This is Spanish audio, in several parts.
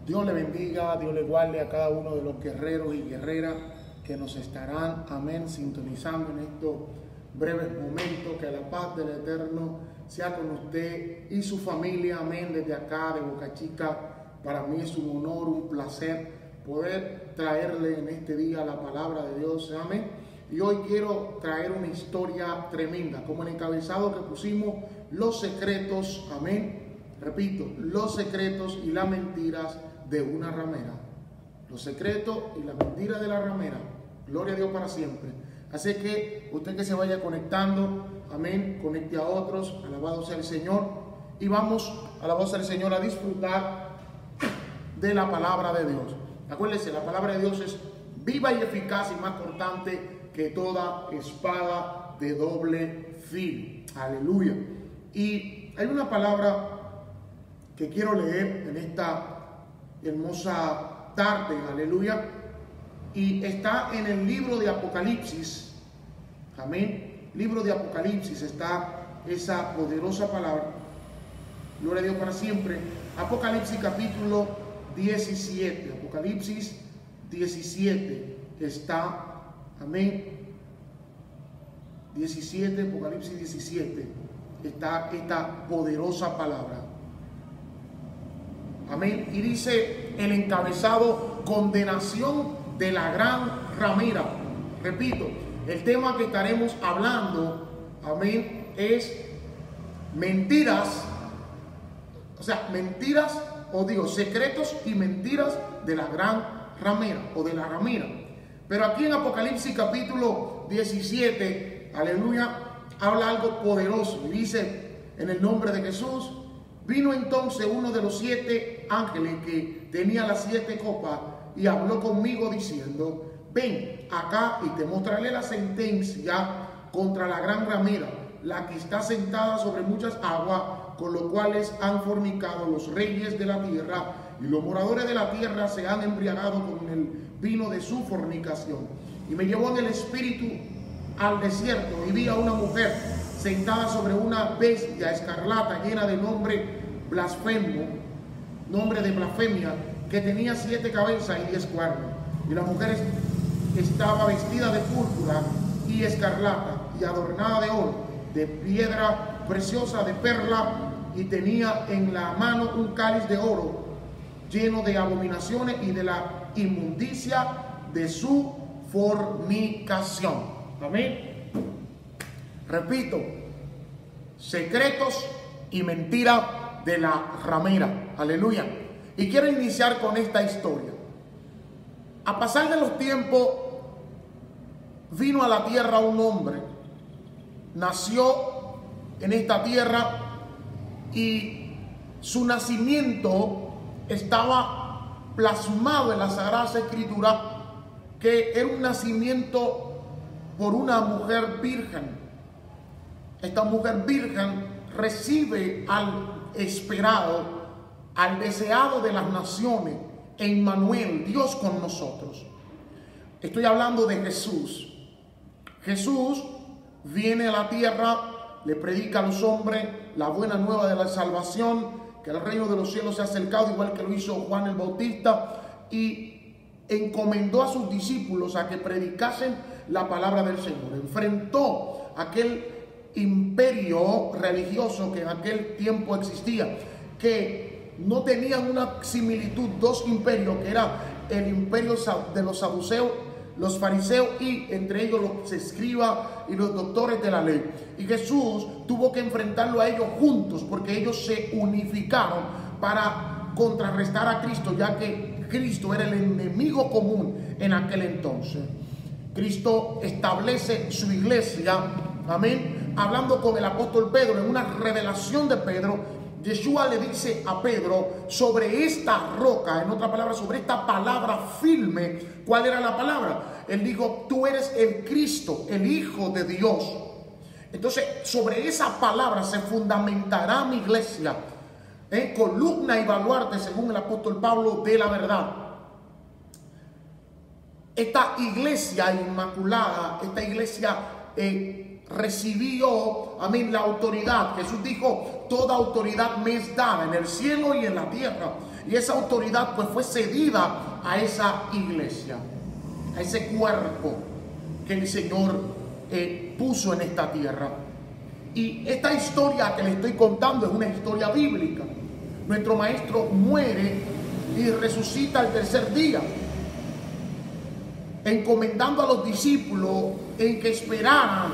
Dios le bendiga, Dios le guarde a cada uno de los guerreros y guerreras que nos estarán, amén, sintonizando en estos breves momentos. Que la paz del Eterno sea con usted y su familia, amén, desde acá de Boca Chica. Para mí es un honor, un placer poder traerle en este día la palabra de Dios, amén. Y hoy quiero traer una historia tremenda, como el encabezado que pusimos, los secretos, amén. Repito, los secretos y las mentiras de una ramera. Los secretos y las mentiras de la ramera. Gloria a Dios para siempre. Así que usted que se vaya conectando, amén, conecte a otros, alabado sea el Señor. Y vamos, alabado sea el Señor, a disfrutar de la palabra de Dios. Acuérdense, la palabra de Dios es viva y eficaz y más cortante que toda espada de doble filo. Aleluya. Y hay una palabra que quiero leer en esta hermosa tarde, aleluya, y está en el libro de Apocalipsis, amén, libro de Apocalipsis está esa poderosa palabra, gloria a Dios para siempre. Apocalipsis capítulo 17, Apocalipsis 17 está, amén, 17, Apocalipsis 17 está esta poderosa palabra. Amén. Y dice el encabezado: condenación de la gran ramera. Repito, el tema que estaremos hablando, amén, es mentiras, o sea, mentiras, o digo, secretos y mentiras de la gran ramera o de la ramera. Pero aquí en Apocalipsis capítulo 17, aleluya, habla algo poderoso y dice: en el nombre de Jesús. Vino entonces uno de los 7 ángeles que tenía las 7 copas y habló conmigo diciendo: ven acá y te mostraré la sentencia contra la gran ramera, la que está sentada sobre muchas aguas, con lo cuales han fornicado los reyes de la tierra, y los moradores de la tierra se han embriagado con el vino de su fornicación. Y me llevó en el espíritu al desierto, y vi a una mujer sentada sobre una bestia escarlata llena de nombre blasfemo, nombre de blasfemia, que tenía 7 cabezas y 10 cuernos. Y la mujer estaba vestida de púrpura y escarlata y adornada de oro, de piedra preciosa, de perla, y tenía en la mano un cáliz de oro lleno de abominaciones y de la inmundicia de su fornicación. Amén. Repito, secretos y mentiras de la ramera. Aleluya. Y quiero iniciar con esta historia. A pasar de los tiempos, vino a la tierra un hombre. Nació en esta tierra y su nacimiento estaba plasmado en la Sagrada Escritura, que era un nacimiento por una mujer virgen. Esta mujer virgen recibe al esperado, al deseado de las naciones, Emmanuel, Dios con nosotros. Estoy hablando de Jesús. Jesús viene a la tierra, le predica a los hombres la buena nueva de la salvación, que el reino de los cielos se ha acercado, igual que lo hizo Juan el Bautista, y encomendó a sus discípulos a que predicasen la palabra del Señor. Enfrentó aquel imperio religioso que en aquel tiempo existía, que no tenían una similitud, 2 imperios, que era el imperio de los saduceos, los fariseos, y entre ellos los escribas y los doctores de la ley. Y Jesús tuvo que enfrentarlo a ellos juntos, porque ellos se unificaron para contrarrestar a Cristo, ya que Cristo era el enemigo común en aquel entonces. Cristo establece su iglesia, amén, hablando con el apóstol Pedro. En una revelación de Pedro, Yeshua le dice a Pedro: sobre esta roca, en otra palabra, sobre esta palabra firme. ¿Cuál era la palabra? Él dijo: tú eres el Cristo, el Hijo de Dios. Entonces, sobre esa palabra se fundamentará mi iglesia, columna y baluarte, según el apóstol Pablo, de la verdad. Esta iglesia inmaculada, esta iglesia recibió, amén, la autoridad. Jesús dijo: toda autoridad me es dada en el cielo y en la tierra. y esa autoridad pues fue cedida a esa iglesia, a ese cuerpo que el Señor puso en esta tierra. Y esta historia que le estoy contando es una historia bíblica. Nuestro maestro muere y resucita al tercer día, encomendando a los discípulos en que esperaran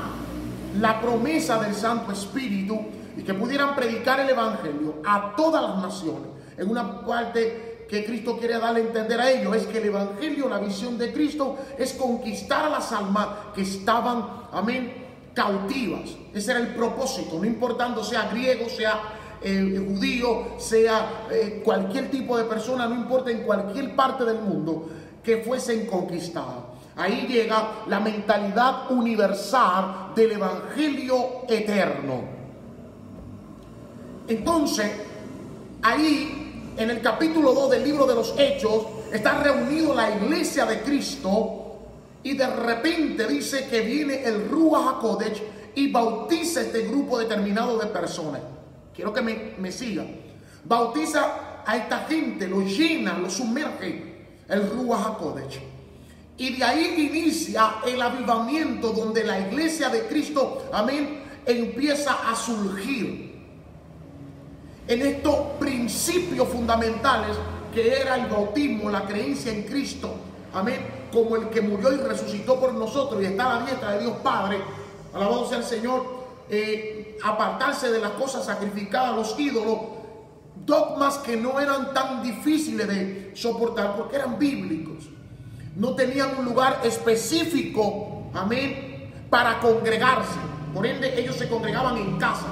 la promesa del Santo Espíritu y que pudieran predicar el Evangelio a todas las naciones. En una parte que Cristo quiere darle a entender a ellos es que el Evangelio, la visión de Cristo, es conquistar a las almas que estaban, amén, cautivas. Ese era el propósito, no importando sea griego, sea judío, sea cualquier tipo de persona, no importa, en cualquier parte del mundo, que fuesen conquistadas. Ahí llega la mentalidad universal del Evangelio eterno. Entonces, ahí en el capítulo 2 del libro de los Hechos está reunido la iglesia de Cristo, y de repente dice que viene el Ruach HaKodesh y bautiza este grupo determinado de personas. Quiero que me sigan. Bautiza a esta gente, lo llena, lo sumerge el Ruach HaKodesh. Y de ahí inicia el avivamiento donde la iglesia de Cristo, amén, empieza a surgir en estos principios fundamentales que era el bautismo, la creencia en Cristo, amén, como el que murió y resucitó por nosotros y está a la diestra de Dios Padre, alabado sea el Señor, apartarse de las cosas sacrificadas a los ídolos, dogmas que no eran tan difíciles de soportar porque eran bíblicos. No tenían un lugar específico, amén, para congregarse. Por ende, ellos se congregaban en casas.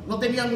No tenían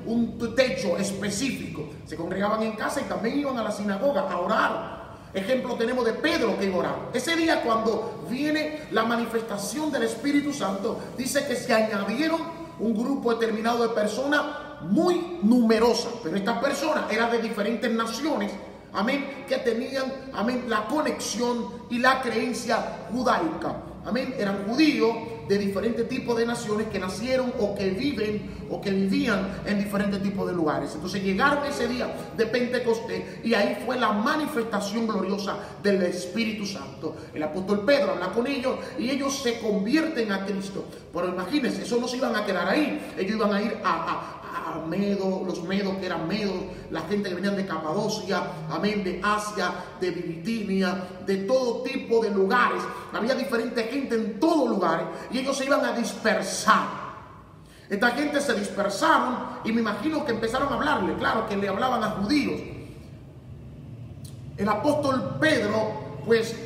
un techo específico. Se congregaban en casa y también iban a la sinagoga a orar. Ejemplo tenemos de Pedro que iba a orar. Ese día cuando viene la manifestación del Espíritu Santo, dice que se añadieron un grupo determinado de personas muy numerosas. Pero estas personas eran de diferentes naciones, amén, que tenían, amén, la conexión y la creencia judaica. Amén, eran judíos de diferentes tipos de naciones que nacieron o que viven o que vivían en diferentes tipos de lugares. Entonces llegaron ese día de Pentecostés y ahí fue la manifestación gloriosa del Espíritu Santo. El apóstol Pedro habla con ellos y ellos se convierten a Cristo. Pero imagínense, eso no se iban a quedar ahí. Ellos iban a ir a Medo, los medos que eran medos, la gente que venían de Capadocia, amén, de Asia, de Bitinia, de todo tipo de lugares. Había diferente gente en todos lugares y ellos se iban a dispersar. Esta gente se dispersaron y me imagino que empezaron a hablarle, claro que le hablaban a judíos. El apóstol Pedro pues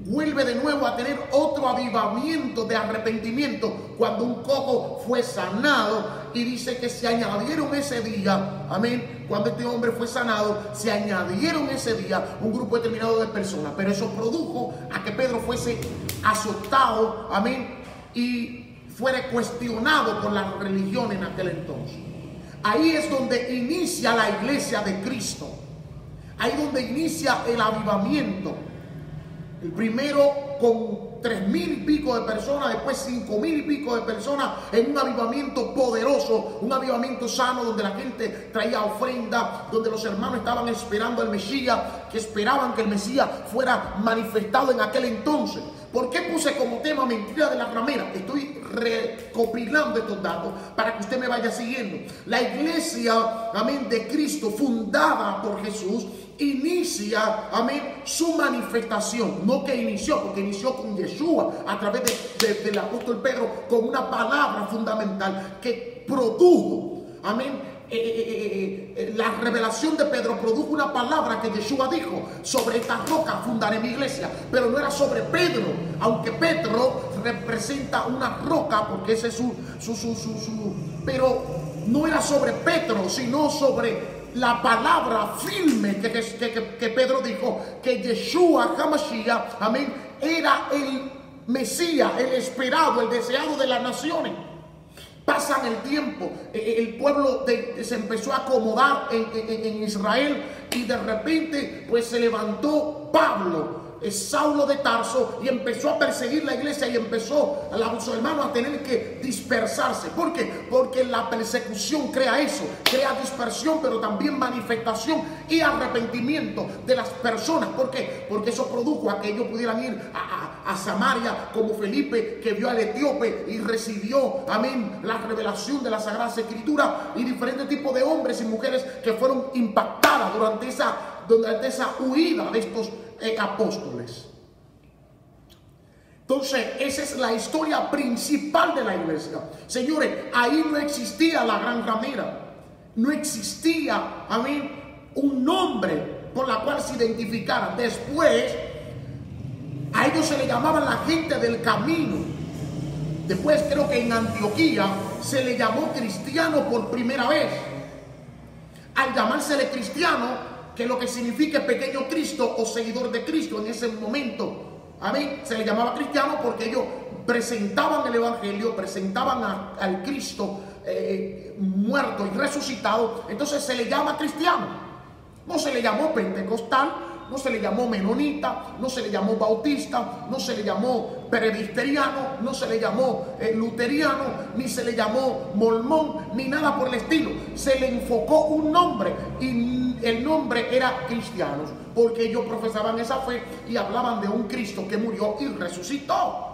vuelve de nuevo a tener otro avivamiento de arrepentimiento cuando un cojo fue sanado, y dice que se añadieron ese día, amén, cuando este hombre fue sanado, se añadieron ese día un grupo determinado de personas, pero eso produjo a que Pedro fuese azotado, amén, y fuera cuestionado por la religión en aquel entonces. Ahí es donde inicia la iglesia de Cristo, ahí donde inicia el avivamiento. El primero con 3,000 y pico de personas, después 5,000 y pico de personas, en un avivamiento poderoso, un avivamiento sano, donde la gente traía ofrenda, donde los hermanos estaban esperando al Mesías, que esperaban que el Mesías fuera manifestado en aquel entonces. ¿Por qué puse como tema mentira de la ramera? Estoy recopilando estos datos para que usted me vaya siguiendo. La iglesia, amén, de Cristo, fundada por Jesús, inicia, amén, su manifestación. No que inició, porque inició con Yeshua a través del apóstol Pedro, con una palabra fundamental que produjo, amén, la revelación de Pedro produjo una palabra que Yeshua dijo: sobre esta roca fundaré mi iglesia. Pero no era sobre Pedro, aunque Pedro representa una roca porque ese es pero no era sobre Pedro, sino sobre la palabra firme que Pedro dijo, que Yeshua HaMashiach, amén, era el Mesías, el esperado, el deseado de las naciones. Pasan el tiempo, el pueblo se empezó a acomodar en Israel, y de repente pues se levantó Pablo, Saulo de Tarso, y empezó a perseguir la iglesia y empezó a los hermanos a tener que dispersarse. ¿Por qué? Porque la persecución crea eso, crea dispersión, pero también manifestación y arrepentimiento de las personas. ¿Por qué? Porque eso produjo a que ellos pudieran ir a Samaria, como Felipe, que vio al etíope y recibió, amén, la revelación de las Sagradas Escrituras, y diferentes tipos de hombres y mujeres que fueron impactadas durante esa huida de estos apóstoles. Entonces, esa es la historia principal de la iglesia. Señores, ahí no existía la gran ramera. No existía, amén, un nombre por la cual se identificara. Después, a ellos se le llamaban la gente del camino. Después, creo que en Antioquía se le llamó cristiano por primera vez. Al llamársele cristiano, que lo que significa pequeño Cristo o seguidor de Cristo en ese momento, amén, se le llamaba cristiano porque ellos presentaban el evangelio, presentaban al Cristo muerto y resucitado. Entonces se le llama cristiano. No se le llamó pentecostal, no se le llamó menonita, no se le llamó bautista, no se le llamó presbiteriano, no se le llamó luteriano, ni se le llamó mormón, ni nada por el estilo. Se le enfocó un nombre, y el nombre era cristianos, porque ellos profesaban esa fe y hablaban de un Cristo que murió y resucitó.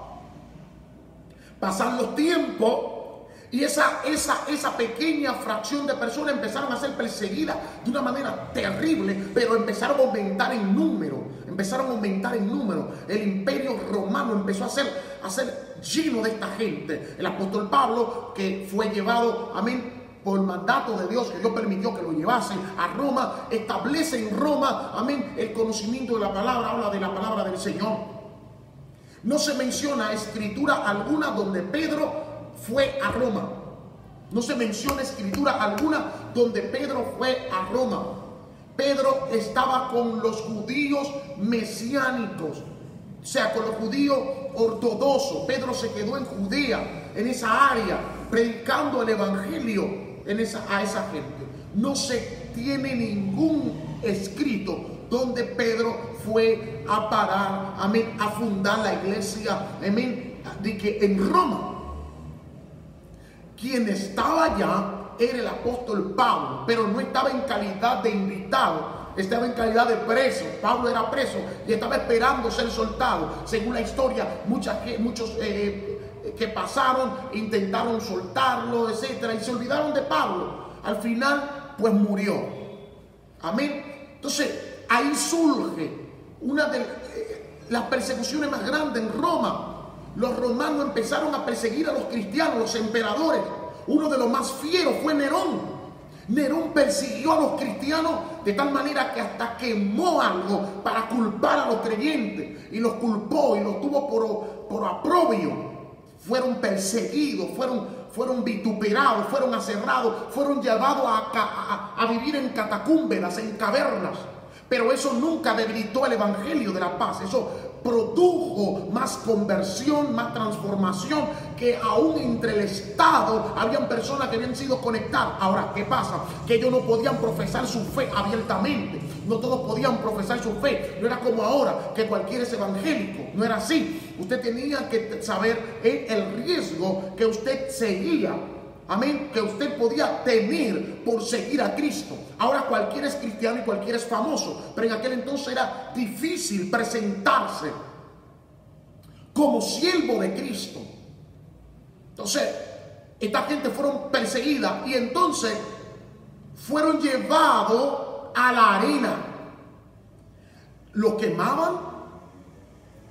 Pasan los tiempos y esa pequeña fracción de personas empezaron a ser perseguidas de una manera terrible, pero empezaron a aumentar en número. El imperio romano empezó a ser lleno de esta gente. El apóstol Pablo, que fue llevado, amén, por mandato de Dios, que Dios permitió que lo llevasen a Roma, establece en Roma, amén, el conocimiento de la palabra, habla de la palabra del Señor. No se menciona escritura alguna donde Pedro fue a Roma. No se menciona escritura alguna donde Pedro fue a Roma. Pedro estaba con los judíos mesiánicos, o sea, con los judíos ortodoxos. Pedro se quedó en Judea, en esa área, predicando el evangelio a esa gente. No se tiene ningún escrito donde Pedro fue a parar, amén, a fundar la iglesia, amén, de que en Roma. Quien estaba allá era el apóstol Pablo, pero no estaba en calidad de invitado, estaba en calidad de preso. Pablo era preso y estaba esperando ser soltado. Según la historia, muchos que pasaron intentaron soltarlo, etcétera, y se olvidaron de Pablo. Al final, pues murió. Amén. Entonces, ahí surge una de las persecuciones más grandes en Roma. Los romanos empezaron a perseguir a los cristianos, los emperadores. Uno de los más fieros fue Nerón. Nerón persiguió a los cristianos de tal manera que hasta quemó algo para culpar a los creyentes. Y los culpó y los tuvo por aprobio. Fueron perseguidos, fueron vituperados, fueron aserrados, fueron llevados a vivir en catacumbas, en cavernas. Pero eso nunca debilitó el evangelio de la paz. Eso produjo más conversión, más transformación, que aún entre el Estado habían personas que habían sido conectadas. Ahora, ¿qué pasa? Que ellos no podían profesar su fe abiertamente. No todos podían profesar su fe. No era como ahora, que cualquiera es evangélico. No era así. Usted tenía que saber el riesgo que usted seguía. Amén, que usted podía tener por seguir a Cristo. Ahora cualquiera es cristiano y cualquiera es famoso, pero en aquel entonces era difícil presentarse como siervo de Cristo. Entonces, esta gente fueron perseguidas y entonces fueron llevados a la arena. Lo quemaban,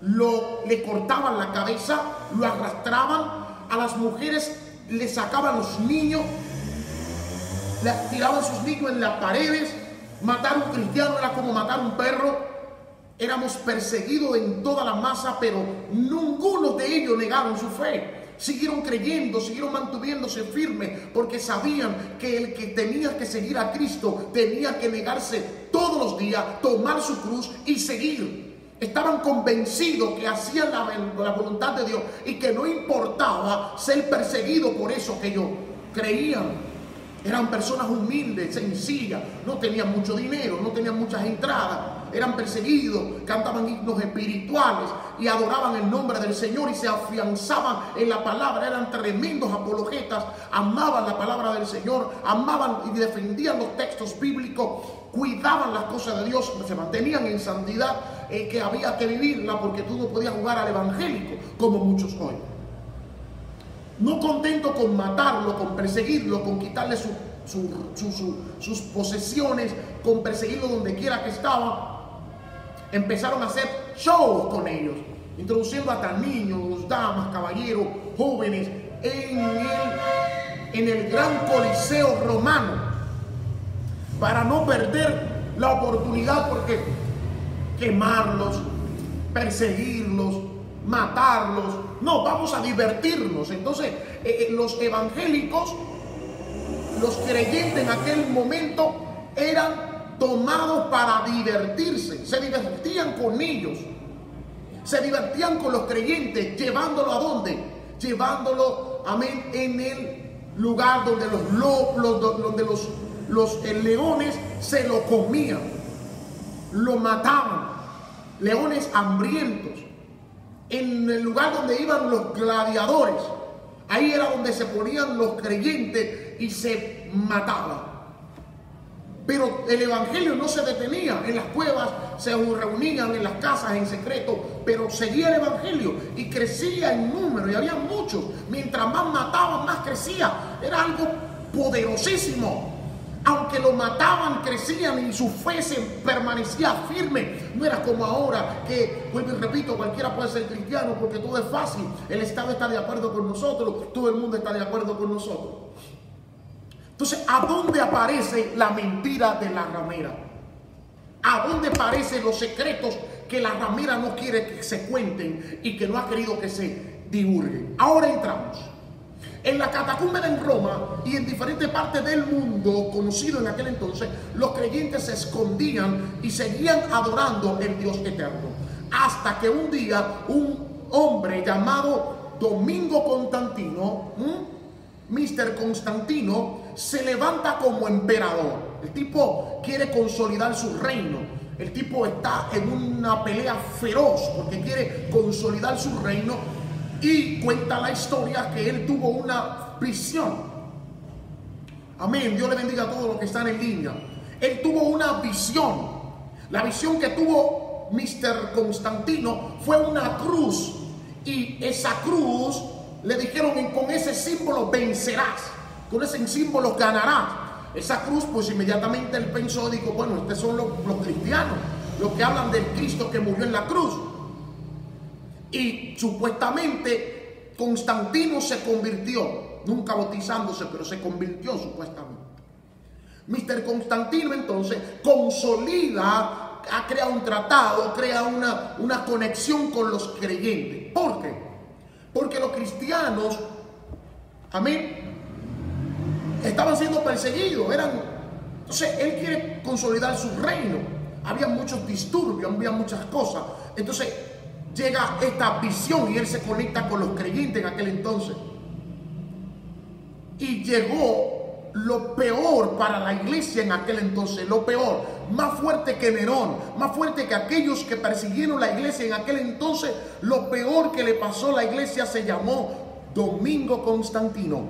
le cortaban la cabeza, lo arrastraban. A las mujeres le sacaban los niños, le tiraban sus niños en las paredes. Matar a un cristiano era como matar a un perro. Éramos perseguidos en toda la masa, pero ninguno de ellos negaron su fe. Siguieron creyendo, siguieron mantuviéndose firmes, porque sabían que el que tenía que seguir a Cristo tenía que negarse todos los días, tomar su cruz y seguir. Estaban convencidos que hacían la voluntad de Dios y que no importaba ser perseguido por eso que ellos creían. Eran personas humildes, sencillas, no tenían mucho dinero, no tenían muchas entradas. eran perseguidos, cantaban himnos espirituales y adoraban el nombre del Señor y se afianzaban en la palabra. Eran tremendos apologetas, amaban la palabra del Señor, amaban y defendían los textos bíblicos, cuidaban las cosas de Dios, se mantenían en santidad, que había que vivirla, porque tú no podías jugar al evangélico como muchos hoy. No contento con matarlo, con perseguirlo, con quitarle sus posesiones, con perseguirlo donde quiera que estaba, empezaron a hacer shows con ellos, introduciendo hasta niños, damas, caballeros, jóvenes en el gran coliseo romano, para no perder la oportunidad, porque quemarlos, perseguirlos, matarlos, no, vamos a divertirnos. Entonces los evangélicos, los creyentes en aquel momento eran tomados para divertirse, se divertían con ellos, se divertían con los creyentes, llevándolo ¿a dónde? Llevándolo, amén, en el lugar donde los leones se lo comían, lo mataban, leones hambrientos. En el lugar donde iban los gladiadores, ahí era donde se ponían los creyentes y se mataban. Pero el evangelio no se detenía. En las cuevas se reunían, en las casas en secreto, pero seguía el evangelio y crecía en número, y había muchos. Mientras más mataban, más crecía. Era algo poderosísimo. Aunque lo mataban, crecían y su fe se permanecía firme. No era como ahora que, vuelvo y repito, cualquiera puede ser cristiano porque todo es fácil. El Estado está de acuerdo con nosotros, todo el mundo está de acuerdo con nosotros. Entonces, ¿a dónde aparece la mentira de la ramera? ¿A dónde aparecen los secretos que la ramera no quiere que se cuenten y que no ha querido que se divulguen? Ahora entramos. En la catacumba en Roma y en diferentes partes del mundo conocido en aquel entonces, los creyentes se escondían y seguían adorando el Dios eterno. Hasta que un día un hombre llamado Domingo Constantino, Mr. Constantino, se levanta como emperador. El tipo quiere consolidar su reino. El tipo está en una pelea feroz porque quiere consolidar su reino. Y cuenta la historia que él tuvo una visión. Amén. Dios le bendiga a todos los que están en línea. Él tuvo una visión. La visión que tuvo Mr. Constantino fue una cruz. Y esa cruz le dijeron: con ese símbolo vencerás. Con ese símbolo ganarás. Esa cruz, pues inmediatamente él pensó, dijo: bueno, estos son los cristianos, los que hablan del Cristo que murió en la cruz. Y supuestamente Constantino se convirtió, nunca bautizándose, pero se convirtió supuestamente. Mr. Constantino entonces consolida, crea un tratado, crea una conexión con los creyentes. ¿Por qué? Porque los cristianos, amén, estaban siendo perseguidos, entonces él quiere consolidar su reino. Había muchos disturbios, había muchas cosas. Entonces llega esta visión y él se conecta con los creyentes en aquel entonces. Y llegó lo peor para la iglesia en aquel entonces, lo peor, más fuerte que Nerón, más fuerte que aquellos que persiguieron la iglesia en aquel entonces. Lo peor que le pasó a la iglesia se llamó Domingo Constantino,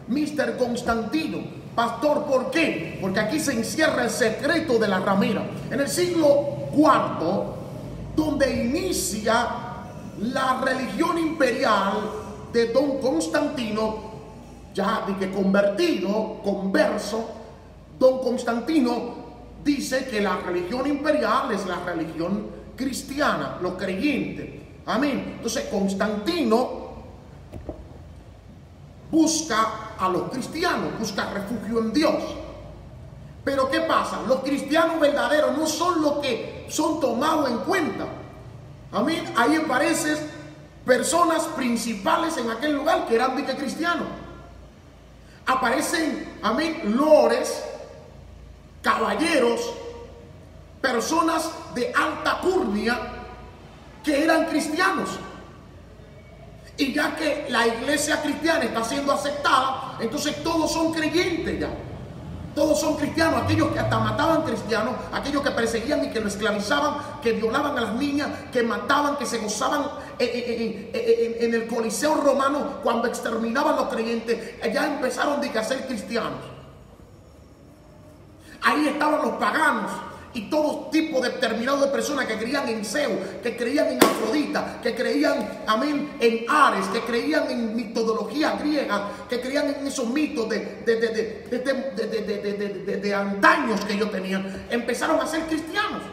Mr. Constantino. Pastor, ¿por qué? Porque aquí se encierra el secreto de la ramera. En el siglo IV, donde inicia la religión imperial de Don Constantino, ya de que converso, Don Constantino dice que la religión imperial es la religión cristiana, los creyentes. Amén. Entonces Constantino busca a los cristianos, busca refugio en Dios. Pero ¿qué pasa? Los cristianos verdaderos no son los que son tomados en cuenta. Amén. Ahí aparecen personas principales en aquel lugar que eran de que cristianos. Aparecen, amén, lores, caballeros, personas de alta curnia que eran cristianos. Y ya que la iglesia cristiana está siendo aceptada, entonces todos son creyentes ya. Todos son cristianos, aquellos que hasta mataban cristianos, aquellos que perseguían y que lo esclavizaban, que violaban a las niñas, que mataban, que se gozaban en el Coliseo romano cuando exterminaban a los creyentes. Ya empezaron a ser cristianos. Ahí estaban los paganos y todo tipo determinado de personas que creían en Zeus, que creían en Afrodita, que creían, amén, en Ares, que creían en mitología griega, que creían en esos mitos de antaños que ellos tenían. Empezaron a ser cristianos.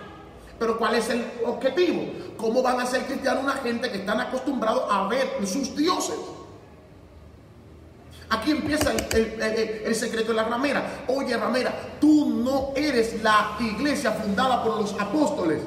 Pero ¿cuál es el objetivo? ¿Cómo van a ser cristianos una gente que están acostumbrados a ver sus dioses? Aquí empieza el secreto de la ramera. Oye, ramera, tú no eres la iglesia fundada por los apóstoles.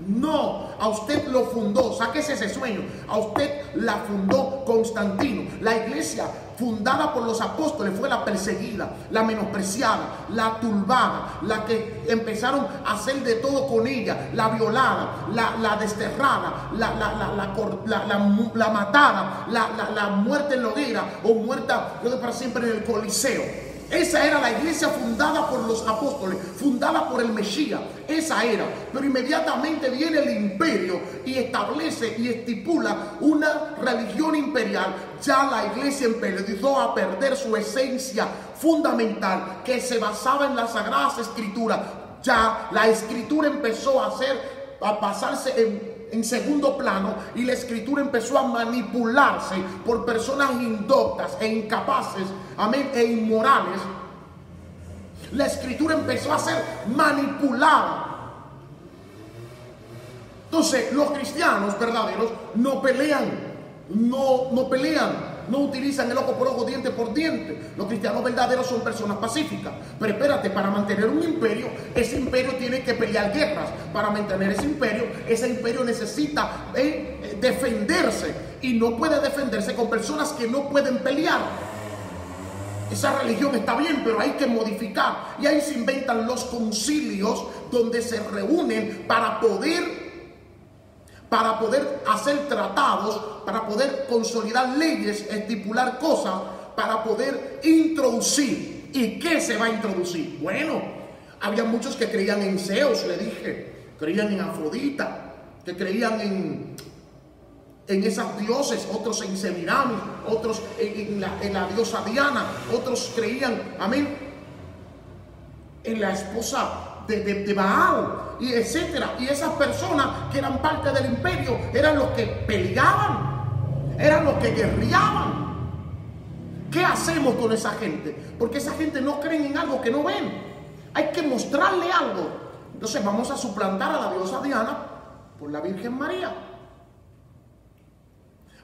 No, a usted lo fundó, sáquese ese sueño. A usted la fundó Constantino. La iglesia fundada por los apóstoles fue la perseguida, la menospreciada, la turbada, la que empezaron a hacer de todo con ella, la violada, la desterrada, la matada, la muerta en la hoguera o muerta para siempre en el Coliseo. Esa era la iglesia fundada por los apóstoles, fundada por el Mesías. Esa era. Pero inmediatamente viene el imperio y establece y estipula una religión imperial. Ya la iglesia empezó a perder su esencia fundamental, que se basaba en las sagradas escrituras. Ya la escritura empezó a pasarse en segundo plano, y la escritura empezó a manipularse por personas indoctas e incapaces, amén, e inmorales. La escritura empezó a ser manipulada. Entonces los cristianos verdaderos no pelean, no utilizan el ojo por ojo, diente por diente. Los cristianos verdaderos son personas pacíficas. Pero espérate, para mantener un imperio, ese imperio tiene que pelear guerras. Para mantener ese imperio necesita defenderse. Y no puede defenderse con personas que no pueden pelear. Esa religión está bien, pero hay que modificar. Y ahí se inventan los concilios, donde se reúnen para poder hacer tratados, para poder consolidar leyes, estipular cosas, para poder introducir. ¿Y qué se va a introducir? Bueno, había muchos que creían en Zeus, le dije, creían en Afrodita, que creían en esas dioses, otros en Semiramis, otros en la diosa Diana, otros creían, amén, en la esposa de Baal, y etcétera. Y esas personas que eran parte del imperio eran los que peleaban, eran los que guerreaban. ¿Qué hacemos con esa gente? Porque esa gente no cree en algo que no ven. Hay que mostrarle algo. Entonces vamos a suplantar a la diosa Diana por la Virgen María.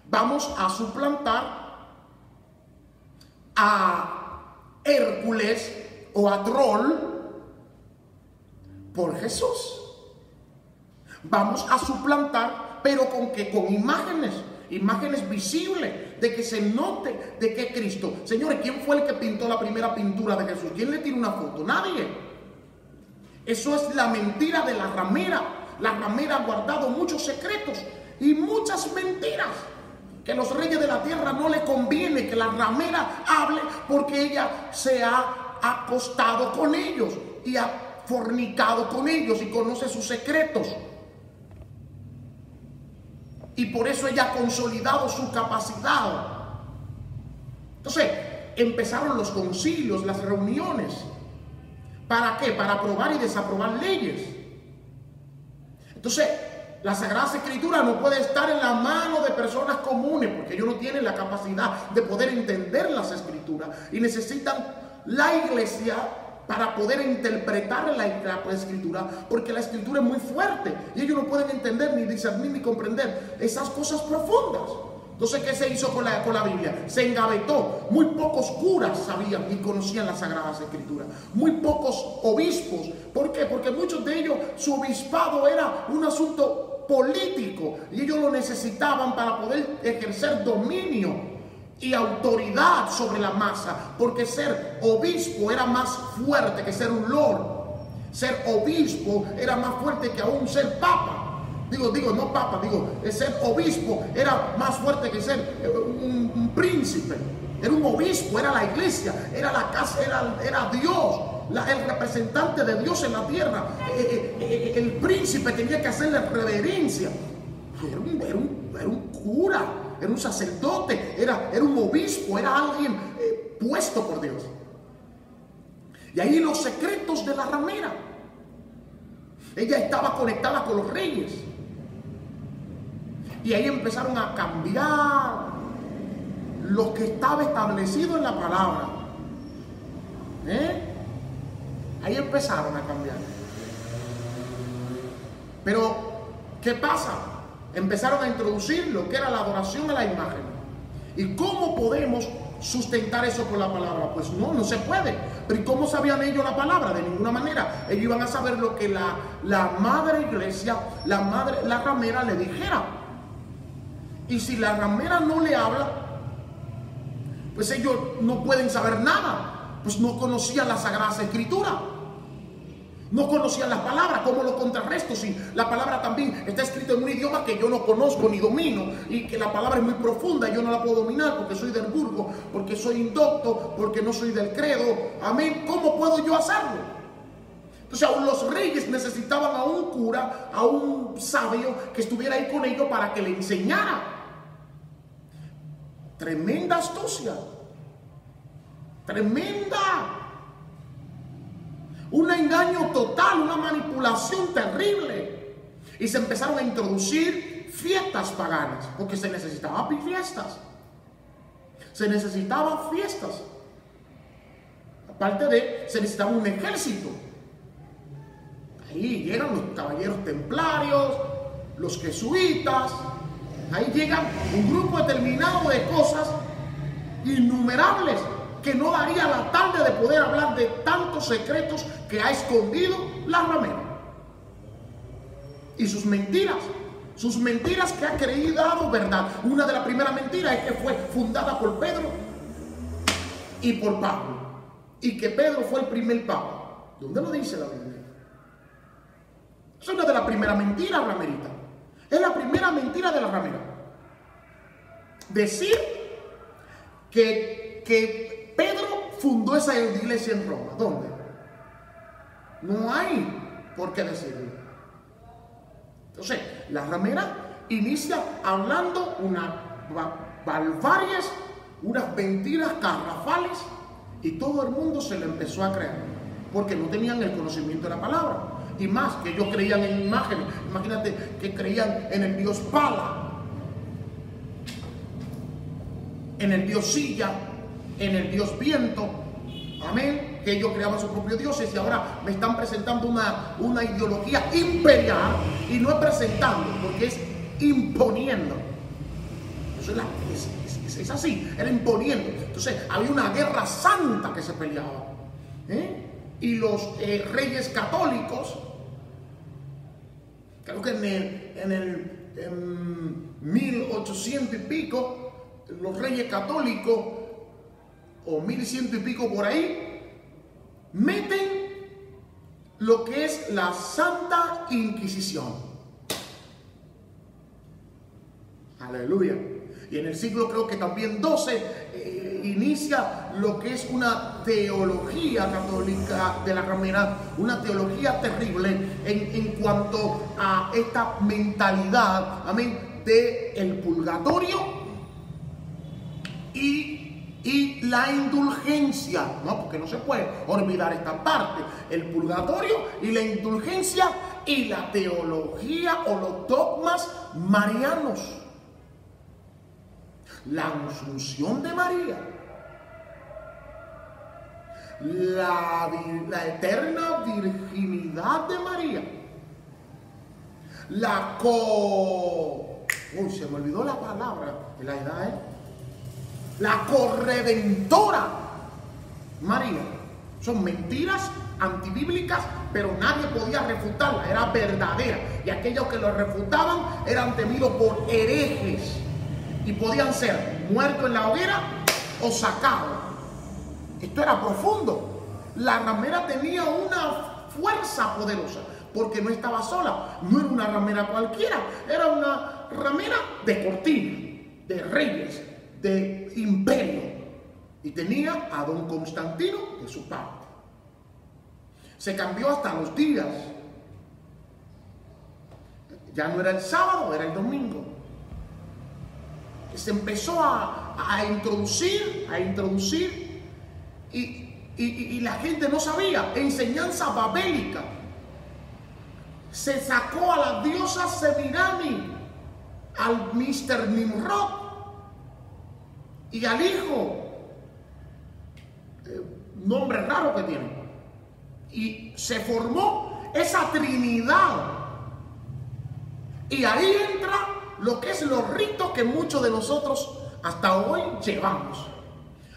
Vamos a suplantar a Hércules o a Troll por Jesús. Vamos a suplantar, pero ¿con qué? Con imágenes visibles, de que se note de que Cristo. Señores, ¿quién fue el que pintó la primera pintura de Jesús? ¿Quién le tiró una foto? Nadie. Eso es la mentira de la ramera. La ramera ha guardado muchos secretos y muchas mentiras, que a los reyes de la tierra no le conviene que la ramera hable, porque ella se ha acostado con ellos y ha fornicado con ellos y conoce sus secretos. Y por eso ella ha consolidado su capacidad. Entonces, empezaron los concilios, las reuniones. ¿Para qué? Para aprobar y desaprobar leyes. Entonces, la Sagrada Escritura no puede estar en la mano de personas comunes, porque ellos no tienen la capacidad de poder entender las Escrituras. Y necesitan la iglesia para poder interpretar la Escritura, porque la Escritura es muy fuerte y ellos no pueden entender, ni discernir, ni comprender esas cosas profundas. Entonces, ¿qué se hizo con la Biblia? Se engavetó. Muy pocos curas sabían y conocían las Sagradas Escrituras. Muy pocos obispos. ¿Por qué? Porque muchos de ellos, su obispado era un asunto político y ellos lo necesitaban para poder ejercer dominio y autoridad sobre la masa, porque ser obispo era más fuerte que ser un lord. Ser obispo era más fuerte que aún ser papa. Ser obispo era más fuerte que ser un príncipe. Era un obispo, era la iglesia, era la casa, era Dios. el representante de Dios en la tierra, el príncipe tenía que hacerle reverencia. Era un cura, era un sacerdote, era un obispo, era alguien puesto por Dios. Y ahí los secretos de la ramera. Ella estaba conectada con los reyes. Y ahí empezaron a cambiar lo que estaba establecido en la palabra. Ahí empezaron a cambiar. Pero, ¿qué pasa? Empezaron a introducir lo que era la adoración a la imagen. ¿Y cómo podemos sustentar eso con la palabra? Pues no se puede. Pero ¿y cómo sabían ellos la palabra? De ninguna manera. Ellos iban a saber lo que la madre iglesia, la ramera le dijera. Y si la ramera no le habla, pues ellos no pueden saber nada. Pues no conocían las Sagradas Escrituras. No conocían las palabras. ¿Cómo lo contrarresto? Si la palabra también está escrita en un idioma que yo no conozco ni domino, y que la palabra es muy profunda y yo no la puedo dominar porque soy del Burgo, porque soy indocto, porque no soy del credo. Amén. ¿Cómo puedo yo hacerlo? Entonces aún los reyes necesitaban a un cura, a un sabio que estuviera ahí con ellos para que le enseñara. Tremenda astucia. Tremenda. Un engaño total, una manipulación terrible. Y se empezaron a introducir fiestas paganas, porque se necesitaban fiestas. Se necesitaban fiestas. Aparte de, se necesitaba un ejército. Ahí llegan los caballeros templarios, los jesuitas. Ahí llegan un grupo determinado de cosas innumerables, que no daría la tarde de poder hablar de tantos secretos que ha escondido la ramera. Y sus mentiras que ha creído verdad. Una de las primeras mentiras es que fue fundada por Pedro y por Pablo. Y que Pedro fue el primer papa. ¿Dónde lo dice la Biblia? Es una de las primeras mentiras, ramerita. Es la primera mentira de la ramera. Decir que Pedro fundó esa iglesia en Roma. ¿Dónde? No hay por qué decirlo. Entonces, la ramera inicia hablando unas barbaries, unas mentiras garrafales, y todo el mundo se le empezó a creer, porque no tenían el conocimiento de la palabra. Y más, que ellos creían en imágenes. Imagínate que creían en el dios Pala, en el dios Silla, en el dios Viento. Amén. Que ellos creaban sus propios dioses, y ahora me están presentando una ideología imperial. Y no es presentando, porque es imponiendo. Eso es así, era imponiendo. Entonces había una guerra santa que se peleaba. Y los reyes católicos, creo que en 1800 y pico, los reyes católicos, o 1100 y pico por ahí, meten lo que es la Santa Inquisición. Aleluya. Y en el siglo, creo que también 12, inicia lo que es una teología católica de la ramera, una teología terrible en cuanto a esta mentalidad, amén, del purgatorio y la indulgencia, ¿no? Porque no se puede olvidar esta parte, el purgatorio y la indulgencia y la teología o los dogmas marianos. La asunción de María, la eterna virginidad de María, se me olvidó la palabra de la edad, la corredentora María. Son mentiras antibíblicas, pero nadie podía refutarla, era verdadera. Y aquellos que lo refutaban eran temidos por herejes y podían ser muertos en la hoguera o sacados. Esto era profundo. La ramera tenía una fuerza poderosa, porque no estaba sola, no era una ramera cualquiera, era una ramera de cortina, de reyes, de imperio, y tenía a don Constantino de su parte. Se cambió hasta los días. Ya no era el sábado, era el domingo. Se empezó a introducir y la gente no sabía. Enseñanza babélica. Se sacó a la diosa Semirami, al Mr. Nimrod y al hijo, nombre raro que tiene, y se formó esa trinidad. Y ahí entra lo que es los ritos que muchos de nosotros hasta hoy llevamos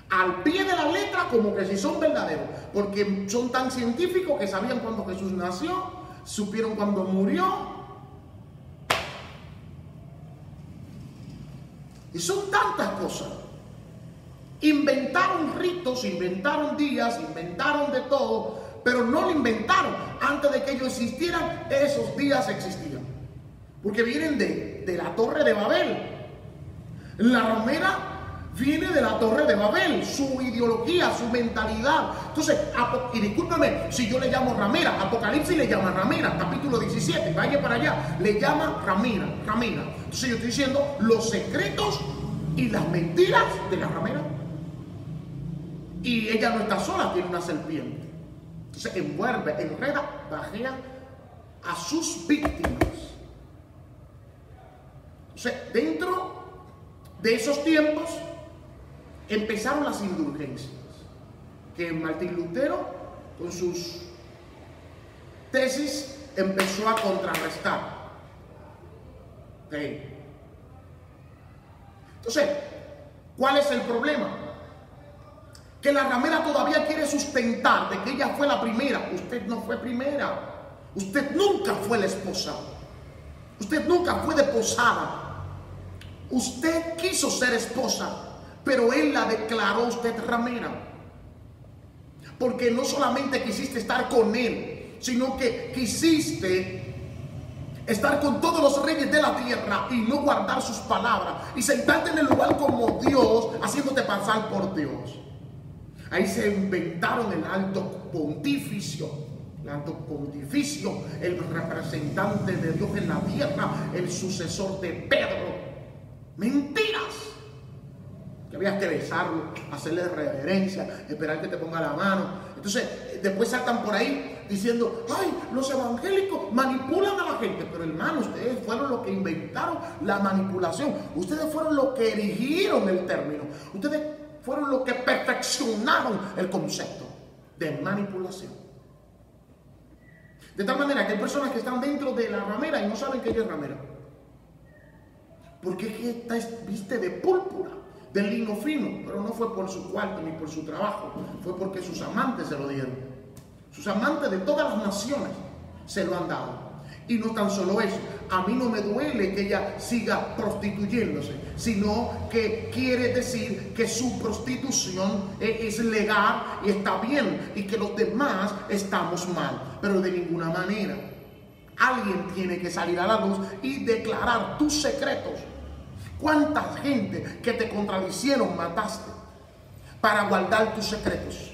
al pie de la letra, como que si son verdaderos, porque son tan científicos que sabían cuándo Jesús nació, supieron cuándo murió, y son tantas cosas. Inventaron ritos, inventaron días, inventaron de todo, pero no lo inventaron. Antes de que ellos existieran, esos días existían, porque vienen de la Torre de Babel. La ramera viene de la Torre de Babel, su ideología, su mentalidad. Entonces, y discúlpeme si yo le llamo ramera, Apocalipsis le llama ramera, capítulo 17, vaya para allá, le llama ramera. Entonces yo estoy diciendo los secretos y las mentiras de la ramera. Y ella no está sola, tiene una serpiente. Entonces envuelve, enreda, bajea a sus víctimas. Entonces, dentro de esos tiempos empezaron las indulgencias, que Martín Lutero con sus tesis empezó a contrarrestar. Entonces, ¿cuál es el problema? Que la ramera todavía quiere sustentar de que ella fue la primera. Usted no fue primera. Usted nunca fue la esposa. Usted nunca fue desposada. Usted quiso ser esposa, pero él la declaró usted ramera. Porque no solamente quisiste estar con él, sino que quisiste estar con todos los reyes de la tierra y no guardar sus palabras y sentarte en el lugar como Dios, haciéndote pasar por Dios. Ahí se inventaron el alto pontificio, el representante de Dios en la tierra, el sucesor de Pedro. Mentiras. Que habías que besarlo, hacerle reverencia, esperar que te ponga la mano. Entonces, después saltan por ahí diciendo, ay, los evangélicos manipulan a la gente. Pero hermano, ustedes fueron los que inventaron la manipulación. Ustedes fueron los que erigieron el término. Ustedes fueron los que perfeccionaron el concepto de manipulación. De tal manera que hay personas que están dentro de la ramera y no saben que ella es ramera. Porque es que esta viste de púrpura, de lino fino, pero no fue por su cuarto ni por su trabajo, fue porque sus amantes se lo dieron. Sus amantes de todas las naciones se lo han dado. Y no tan solo eso, a mí no me duele que ella siga prostituyéndose, sino que quiere decir que su prostitución es legal y está bien, y que los demás estamos mal, pero de ninguna manera. Alguien tiene que salir a la luz y declarar tus secretos. ¿Cuánta gente que te contradicieron mataste para guardar tus secretos?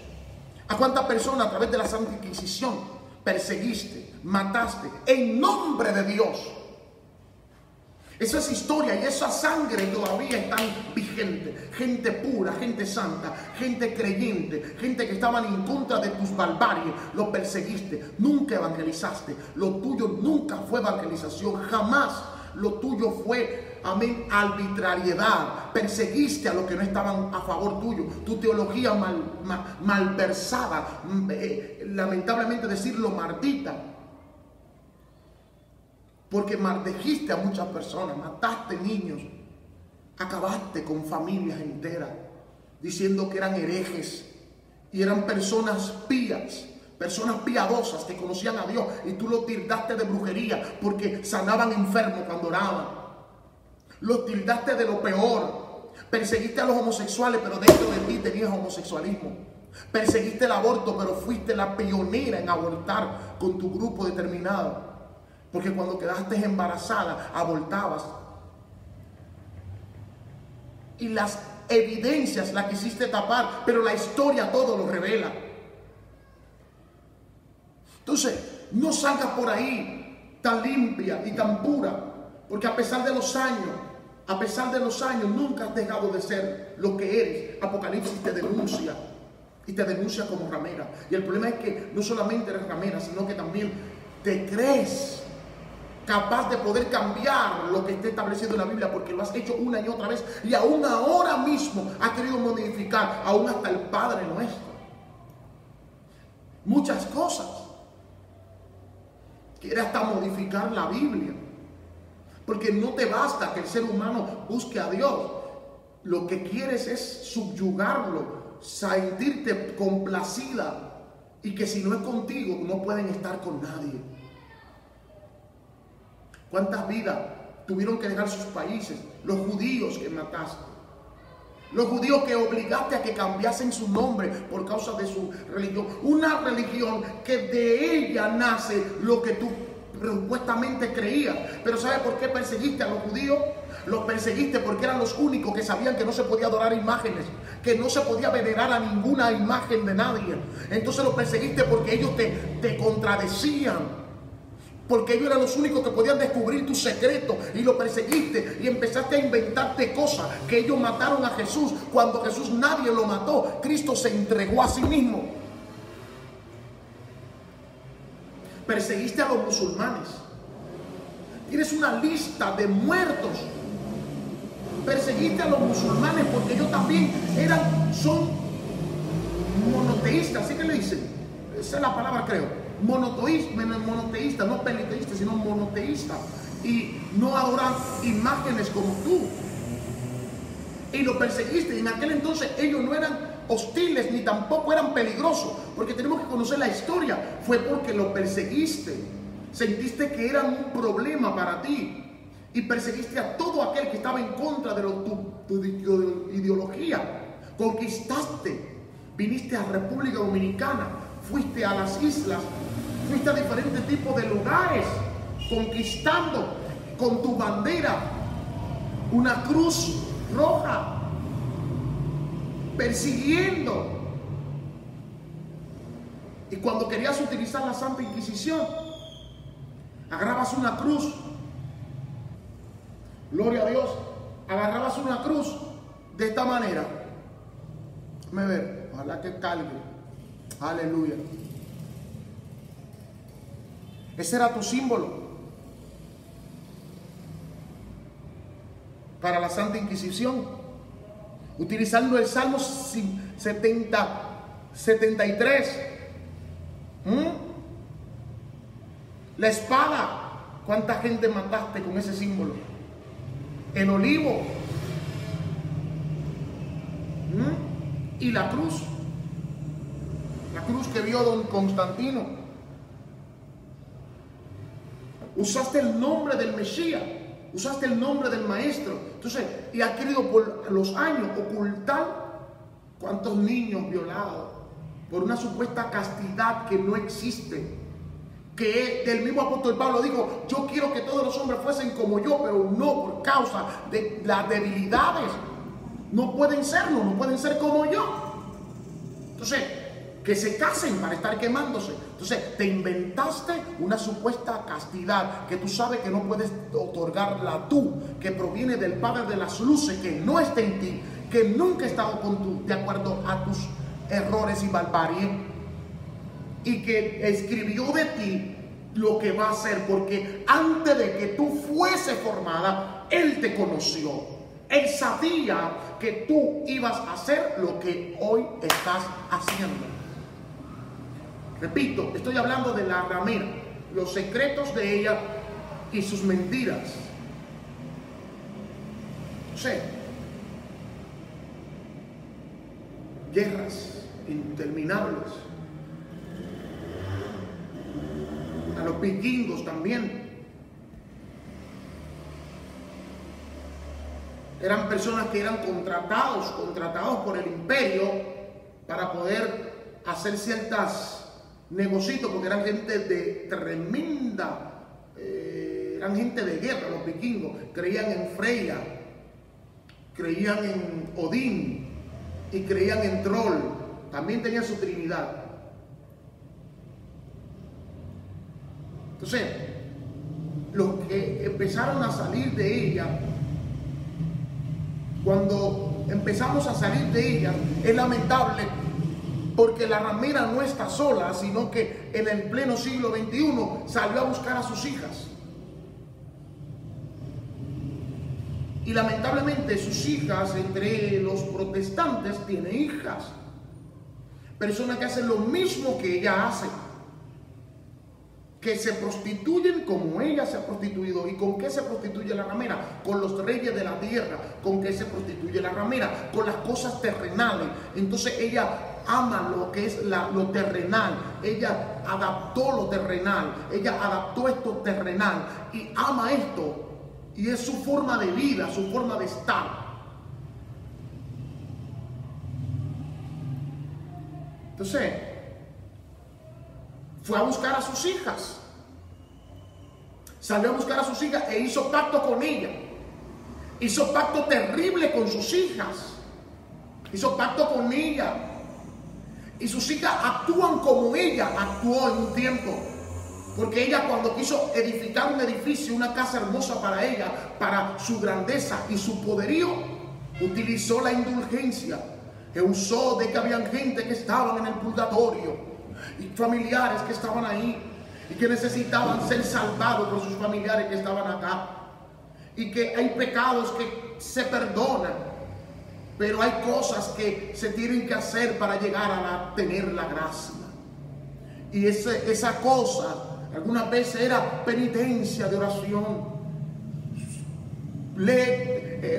¿A cuántas personas a través de la Santa Inquisición perseguiste, mataste en nombre de Dios? Esa es historia y esa sangre todavía está vigente. Gente pura, gente santa, gente creyente, gente que estaban en contra de tus barbaries. Los perseguiste, nunca evangelizaste. Lo tuyo nunca fue evangelización, jamás. Lo tuyo fue, amén, arbitrariedad. Perseguiste a los que no estaban a favor tuyo. Tu teología malversada, lamentablemente decirlo, maldita. Porque maldijiste a muchas personas, mataste niños, acabaste con familias enteras, diciendo que eran herejes y eran personas pías, personas piadosas que conocían a Dios, y tú los tildaste de brujería porque sanaban enfermos cuando oraban. Los tildaste de lo peor. Perseguiste a los homosexuales, pero dentro de ti tenías homosexualismo. Perseguiste el aborto, pero fuiste la pionera en abortar con tu grupo determinado. Porque cuando quedaste embarazada, abortabas. Y las evidencias las quisiste tapar, pero la historia todo lo revela. Entonces, no salgas por ahí tan limpia y tan pura, porque a pesar de los años, nunca has dejado de ser lo que eres. Apocalipsis te denuncia, y te denuncia como ramera. Y el problema es que no solamente eres ramera, sino que también te crees capaz de poder cambiar lo que esté establecido en la Biblia, porque lo has hecho una y otra vez, y aún ahora mismo has querido modificar, aún hasta el Padre Nuestro. Muchas cosas. Quiere hasta modificar la Biblia, porque no te basta que el ser humano busque a Dios. Lo que quieres es subyugarlo, sentirte complacida, y que si no es contigo no pueden estar con nadie. ¿Cuántas vidas tuvieron que dejar sus países? Los judíos que mataste, los judíos que obligaste a que cambiasen su nombre por causa de su religión. Una religión que de ella nace lo que tú supuestamente creías. Pero ¿sabes por qué perseguiste a los judíos? Los perseguiste porque eran los únicos que sabían que no se podía adorar imágenes, que no se podía venerar a ninguna imagen de nadie. Entonces los perseguiste porque ellos te contradecían, porque ellos eran los únicos que podían descubrir tu secreto, y lo perseguiste y empezaste a inventarte cosas, que ellos mataron a Jesús cuando Jesús nadie lo mató. Cristo se entregó a sí mismo. Perseguiste a los musulmanes. Tienes una lista de muertos. Perseguiste a los musulmanes porque ellos también son monoteístas, ¿sí que le dicen? Esa es la palabra, creo. Monoteísta, no politeísta, sino monoteísta, y no adoran imágenes como tú. Y lo perseguiste, y en aquel entonces ellos no eran hostiles ni tampoco eran peligrosos, porque tenemos que conocer la historia. Fue porque lo perseguiste, sentiste que eran un problema para ti, y perseguiste a todo aquel que estaba en contra de tu ideología. Conquistaste, viniste a República Dominicana, fuiste a las islas, fuiste a diferentes tipos de lugares, conquistando con tu bandera una cruz roja, persiguiendo. Y cuando querías utilizar la Santa Inquisición, agarrabas una cruz, gloria a Dios, agarrabas una cruz de esta manera. Déjame ver, ojalá que cargue. Aleluya. Ese era tu símbolo para la Santa Inquisición, utilizando el Salmo 73. La espada. ¿Cuánta gente mataste con ese símbolo? El olivo. Y la cruz. La cruz que vio don Constantino. Usaste el nombre del Mesías, usaste el nombre del Maestro. Entonces, y ha querido por los años ocultar cuántos niños violados por una supuesta castidad que no existe. Que del mismo apóstol Pablo dijo: yo quiero que todos los hombres fuesen como yo, pero no, por causa de las debilidades. No pueden serlo, no pueden ser como yo. Entonces, que se casen para estar quemándose. Entonces te inventaste una supuesta castidad que tú sabes que no puedes otorgarla tú, que proviene del Padre de las luces, que no está en ti, que nunca ha estado de acuerdo a tus errores y barbarie, y que escribió de ti lo que va a ser, porque antes de que tú fuese formada, Él te conoció. Él sabía que tú ibas a hacer lo que hoy estás haciendo. Repito, estoy hablando de la ramera, los secretos de ella y sus mentiras. O sea, guerras interminables. A los vikingos también. Eran personas que eran contratados por el imperio para poder hacer ciertas negocios, porque eran gente de tremenda, eran gente de guerra. Los vikingos creían en Freya, creían en Odín y creían en Troll. También tenían su trinidad. Entonces, los que empezaron a salir de ella, cuando empezamos a salir de ella, es lamentable porque la ramera no está sola, sino que en el pleno siglo XXI salió a buscar a sus hijas. Y lamentablemente sus hijas, entre los protestantes, tienen hijas. Personas que hacen lo mismo que ella hace. Que se prostituyen como ella se ha prostituido. ¿Y con qué se prostituye la ramera? Con los reyes de la tierra. ¿Con qué se prostituye la ramera? Con las cosas terrenales. Entonces ella ama lo que es lo terrenal. Ella adaptó lo terrenal. Ella adaptó esto terrenal. Y ama esto. Y es su forma de vida, su forma de estar. Entonces, fue a buscar a sus hijas. Salió a buscar a sus hijas e hizo pacto con ella. Hizo pacto terrible con sus hijas. Hizo pacto con ella. Y sus hijas actúan como ella actuó en un tiempo. Porque ella, cuando quiso edificar un edificio, una casa hermosa para ella, para su grandeza y su poderío, utilizó la indulgencia. Que usó de que habían gente que estaban en el purgatorio y familiares que estaban ahí y que necesitaban ser salvados por sus familiares que estaban acá. Y que hay pecados que se perdonan, pero hay cosas que se tienen que hacer para llegar a tener la gracia. Y esa cosa algunas veces era penitencia de oración.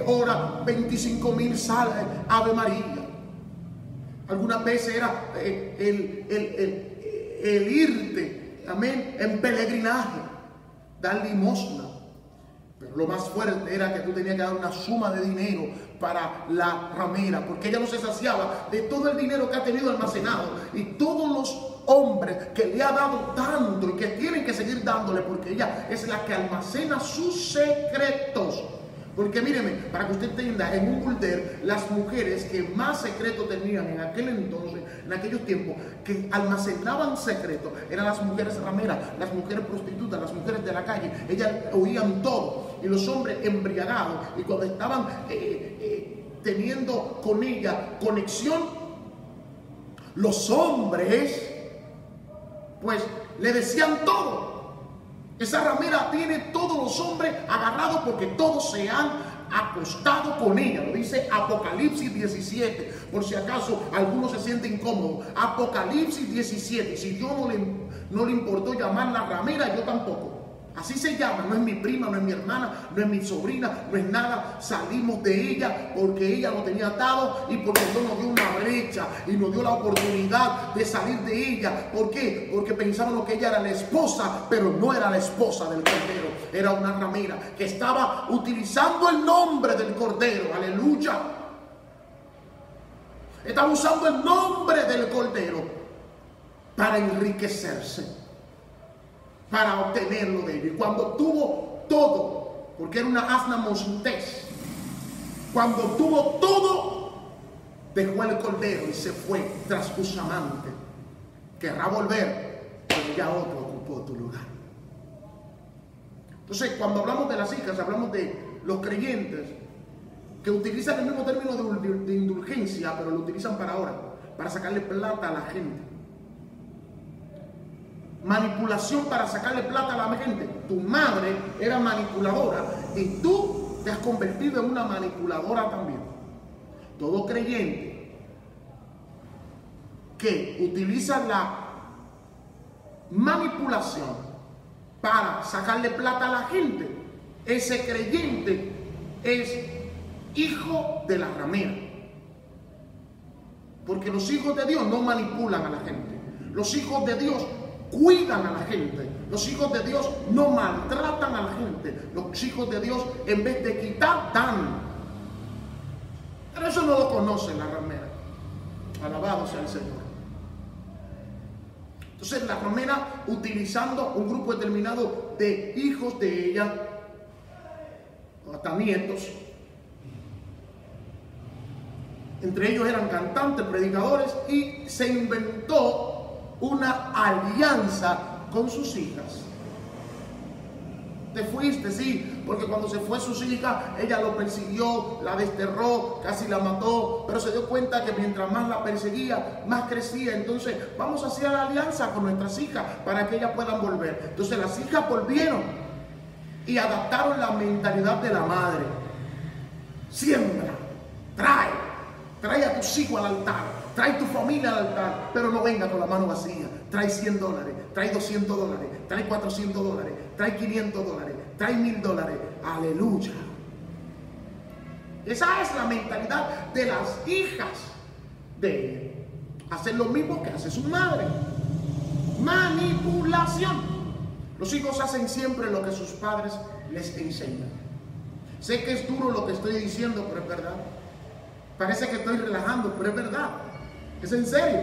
Ora 25,000 Ave María. Algunas veces era el irte, amén, en peregrinaje, dar limosna. Pero lo más fuerte era que tú tenías que dar una suma de dinero para la ramera, porque ella no se saciaba de todo el dinero que ha tenido almacenado. Y todos los hombres que le ha dado tanto y que tienen que seguir dándole, porque ella es la que almacena sus secretos. Porque míreme, para que usted entienda, en un culter, las mujeres que más secretos tenían en aquel entonces, en aquellos tiempos, que almacenaban secretos, eran las mujeres rameras, las mujeres prostitutas, las mujeres de la calle. Ellas oían todo. Y los hombres embriagados, y cuando estaban teniendo con ella conexión, los hombres pues le decían todo. Esa ramera tiene todos los hombres agarrados porque todos se han acostado con ella. Lo dice Apocalipsis 17. Por si acaso alguno se siente incómodo. Apocalipsis 17. Si yo no le importó llamarla ramera, yo tampoco. Así se llama. No es mi prima, no es mi hermana, no es mi sobrina, no es nada. Salimos de ella porque ella nos tenía atado y porque Dios nos dio una brecha y nos dio la oportunidad de salir de ella. ¿Por qué? Porque pensábamos que ella era la esposa, pero no era la esposa del Cordero. Era una ramera que estaba utilizando el nombre del Cordero. Aleluya. Estaba usando el nombre del Cordero para enriquecerse, para obtenerlo de él. Y cuando tuvo todo, porque era una asna montés, cuando tuvo todo, dejó el cordero y se fue tras su amante. Querrá volver, pero ya otro ocupó tu lugar. Entonces, cuando hablamos de las hijas, hablamos de los creyentes que utilizan el mismo término de indulgencia, pero lo utilizan para ahora, para sacarle plata a la gente. Manipulación para sacarle plata a la gente. Tu madre era manipuladora y tú te has convertido en una manipuladora también. Todo creyente que utiliza la manipulación para sacarle plata a la gente, ese creyente es hijo de la ramera. Porque los hijos de Dios no manipulan a la gente. Los hijos de Dios cuidan a la gente. Los hijos de Dios no maltratan a la gente. Los hijos de Dios, en vez de quitar, dan. Pero eso no lo conoce la ramera. Alabado sea el Señor. Entonces la ramera, utilizando un grupo determinado de hijos de ella, hasta nietos, entre ellos eran cantantes, predicadores, y se inventó una alianza con sus hijas. Te fuiste, sí, porque cuando se fue sus hijas, ella lo persiguió, la desterró, casi la mató, pero se dio cuenta que mientras más la perseguía, más crecía. Entonces, vamos a hacer alianza con nuestras hijas para que ellas puedan volver. Entonces, las hijas volvieron y adaptaron la mentalidad de la madre. Siembra, trae a tus hijos al altar, trae tu familia al altar, pero no venga con la mano vacía. Trae $100, trae $200, trae $400, trae $500, trae $1000. Aleluya. Esa es la mentalidad de las hijas de ella. Hacer lo mismo que hace su madre. Manipulación. Los hijos hacen siempre lo que sus padres les enseñan. Sé que es duro lo que estoy diciendo, pero es verdad. Parece que estoy relajando, pero es verdad. Es en serio.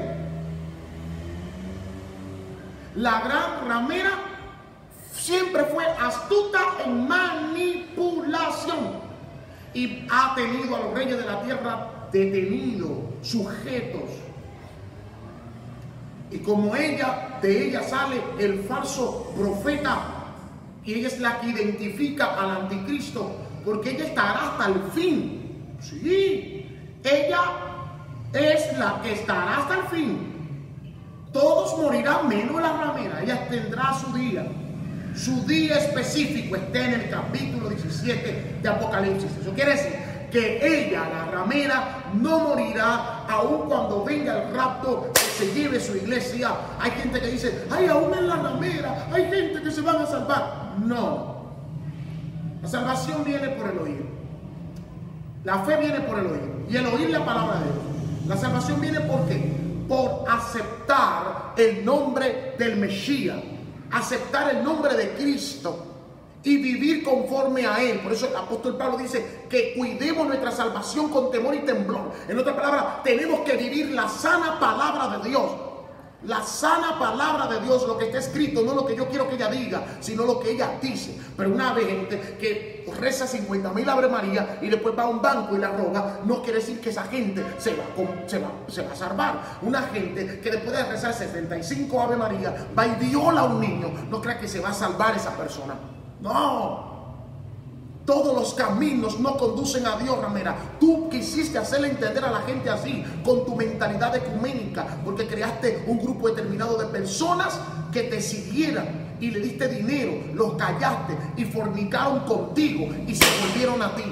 La gran ramera siempre fue astuta en manipulación y ha tenido a los reyes de la tierra detenidos, sujetos. Y como de ella sale el falso profeta, y ella es la que identifica al anticristo, porque ella estará hasta el fin. Sí, ella es la que estará hasta el fin. Todos morirán menos la ramera. Ella tendrá su día. Su día específico está en el capítulo 17 de Apocalipsis. Eso quiere decir que ella, la ramera, no morirá aun cuando venga el rapto, que se lleve su iglesia. Hay gente que dice, ay, aún en la ramera hay gente que se van a salvar. No. La salvación viene por el oír. La fe viene por el oír. Y el oír la palabra de Dios. La salvación viene ¿por qué? Por aceptar el nombre del Mesías, aceptar el nombre de Cristo y vivir conforme a Él. Por eso el apóstol Pablo dice que cuidemos nuestra salvación con temor y temblor. En otras palabras, tenemos que vivir la sana palabra de Dios. La sana palabra de Dios, lo que está escrito, no lo que yo quiero que ella diga, sino lo que ella dice. Pero una vez gente que reza 50,000 Ave María y después va a un banco y la roba, no quiere decir que esa gente se va a salvar. Una gente que después de rezar 75 Ave María va y viola a un niño, no crea que se va a salvar esa persona. No. Todos los caminos no conducen a Dios, ramera. Tú quisiste hacerle entender a la gente así, con tu mentalidad ecuménica, porque creaste un grupo determinado de personas que te siguieran y le diste dinero, los callaste y fornicaron contigo y se volvieron a ti.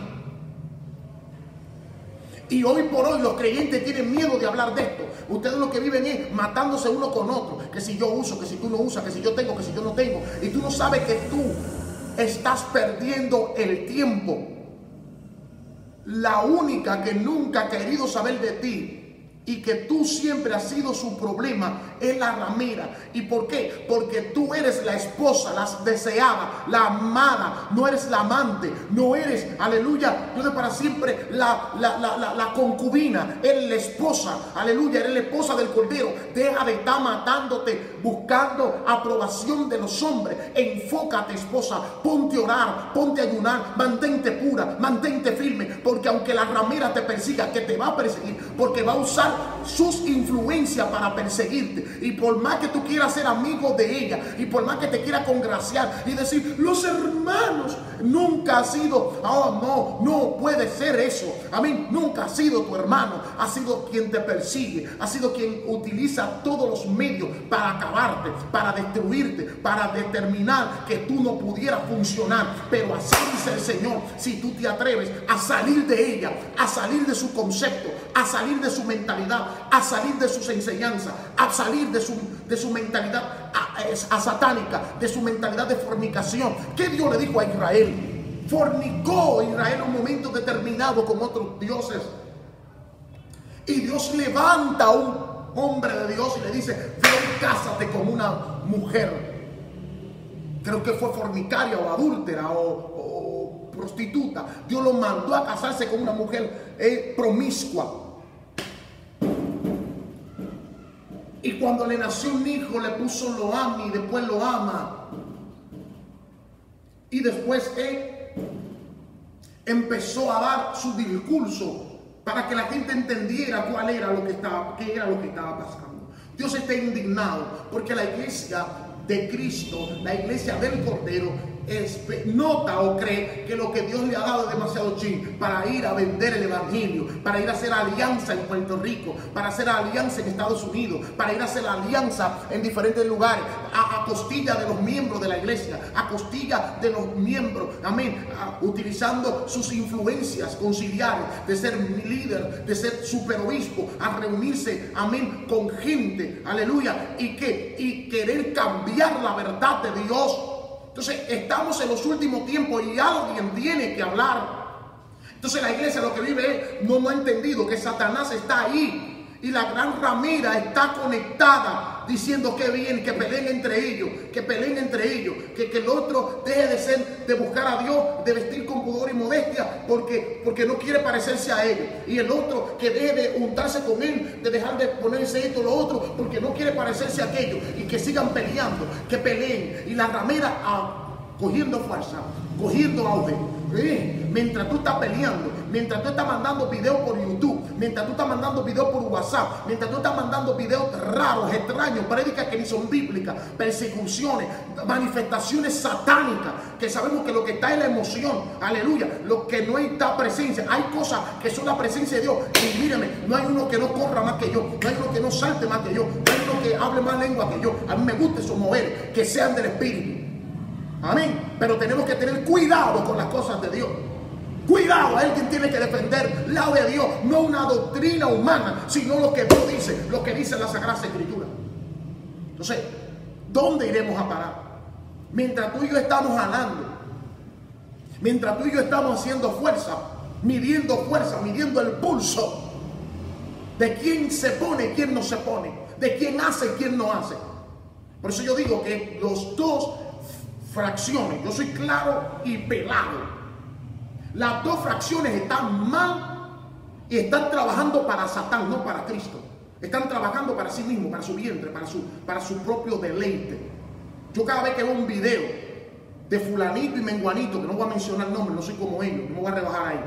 Y hoy por hoy los creyentes tienen miedo de hablar de esto. Ustedes lo que viven es matándose uno con otro. Que si yo uso, que si tú no usas, que si yo tengo, que si yo no tengo. Y tú no sabes que tú estás perdiendo el tiempo. La única que nunca ha querido saber de ti y que tú siempre has sido su problema es la ramera. ¿Y por qué? Porque tú eres la esposa, la deseada, la amada, no eres la amante, no eres, aleluya, no eres para siempre la concubina, eres la esposa, aleluya, eres la esposa del Cordero. Deja de estar matándote, buscando aprobación de los hombres. Enfócate, esposa, ponte a orar, ponte a ayunar, mantente pura, mantente firme, porque aunque la ramera te persiga, que te va a perseguir, porque va a usar sus influencias para perseguirte. Y por más que tú quieras ser amigo de ella, y por más que te quiera congraciar y decir, los hermanos, nunca ha sido, no puede ser eso. A mí nunca ha sido tu hermano, ha sido quien te persigue, ha sido quien utiliza todos los medios para acabarte, para destruirte, para determinar que tú no pudieras funcionar. Pero así dice el Señor, si tú te atreves a salir de ella, a salir de su concepto, a salir de su mentalidad, a salir de sus enseñanzas, a salir de su mentalidad a satánica, de su mentalidad de fornicación. ¿Qué Dios le dijo a Israel? Fornicó Israel en un momento determinado con otros dioses. Y Dios levanta a un hombre de Dios y le dice, ve y cásate con una mujer. Creo que fue fornicaria o adúltera o prostituta. Dios lo mandó a casarse con una mujer promiscua. Y cuando le nació un hijo, le puso lo ama y después lo ama. Y después él empezó a dar su discurso para que la gente entendiera qué era lo que estaba pasando. Dios está indignado porque la iglesia de Cristo, la iglesia del Cordero, nota o cree que lo que Dios le ha dado es demasiado chin para ir a vender el evangelio, para ir a hacer alianza en Puerto Rico, para hacer alianza en Estados Unidos, para ir a hacer alianza en diferentes lugares, a costilla de los miembros de la iglesia, a costilla de los miembros, amén, utilizando sus influencias conciliares de ser líder, de ser superobispo, a reunirse, amén, con gente, aleluya, y querer cambiar la verdad de Dios. Entonces estamos en los últimos tiempos y alguien tiene que hablar. Entonces la iglesia lo que vive es, no ha entendido que Satanás está ahí y la gran ramera está conectada diciendo que viene, que peleen entre ellos, que el otro deje de buscar a Dios, de vestir con pudor y modestia porque no quiere parecerse a ellos, y el otro que deje de juntarse con él, de dejar de ponerse esto o lo otro porque no quiere parecerse a aquellos, y que sigan peleando, que peleen, y la ramera cogiendo fuerza, cogiendo auge. Mientras tú estás peleando, mientras tú estás mandando videos por YouTube, mientras tú estás mandando videos por WhatsApp, mientras tú estás mandando videos raros, extraños, prédicas que ni son bíblicas, persecuciones, manifestaciones satánicas, que sabemos que lo que está es la emoción, aleluya, lo que no está presencia. Hay cosas que son la presencia de Dios, y míreme, no hay uno que no corra más que yo, no hay uno que no salte más que yo, no hay uno que hable más lengua que yo. A mí me gusta esos mover, que sean del Espíritu. Amén. Pero tenemos que tener cuidado con las cosas de Dios. Cuidado, alguien tiene que defender la de Dios, no una doctrina humana, sino lo que Dios dice, lo que dice la Sagrada Escritura. Entonces, ¿dónde iremos a parar? Mientras tú y yo estamos jalando, mientras tú y yo estamos haciendo fuerza, midiendo el pulso de quién se pone, quién no se pone, de quién hace y quién no hace. Por eso yo digo que los dos fracciones, yo soy claro y pelado, las dos fracciones están mal y están trabajando para Satán, no para Cristo. Están trabajando para sí mismos, para su vientre, para su propio deleite. Yo cada vez que veo un video de fulanito y menguanito, que no voy a mencionar el nombre, no soy como ellos, no me voy a rebajar ahí,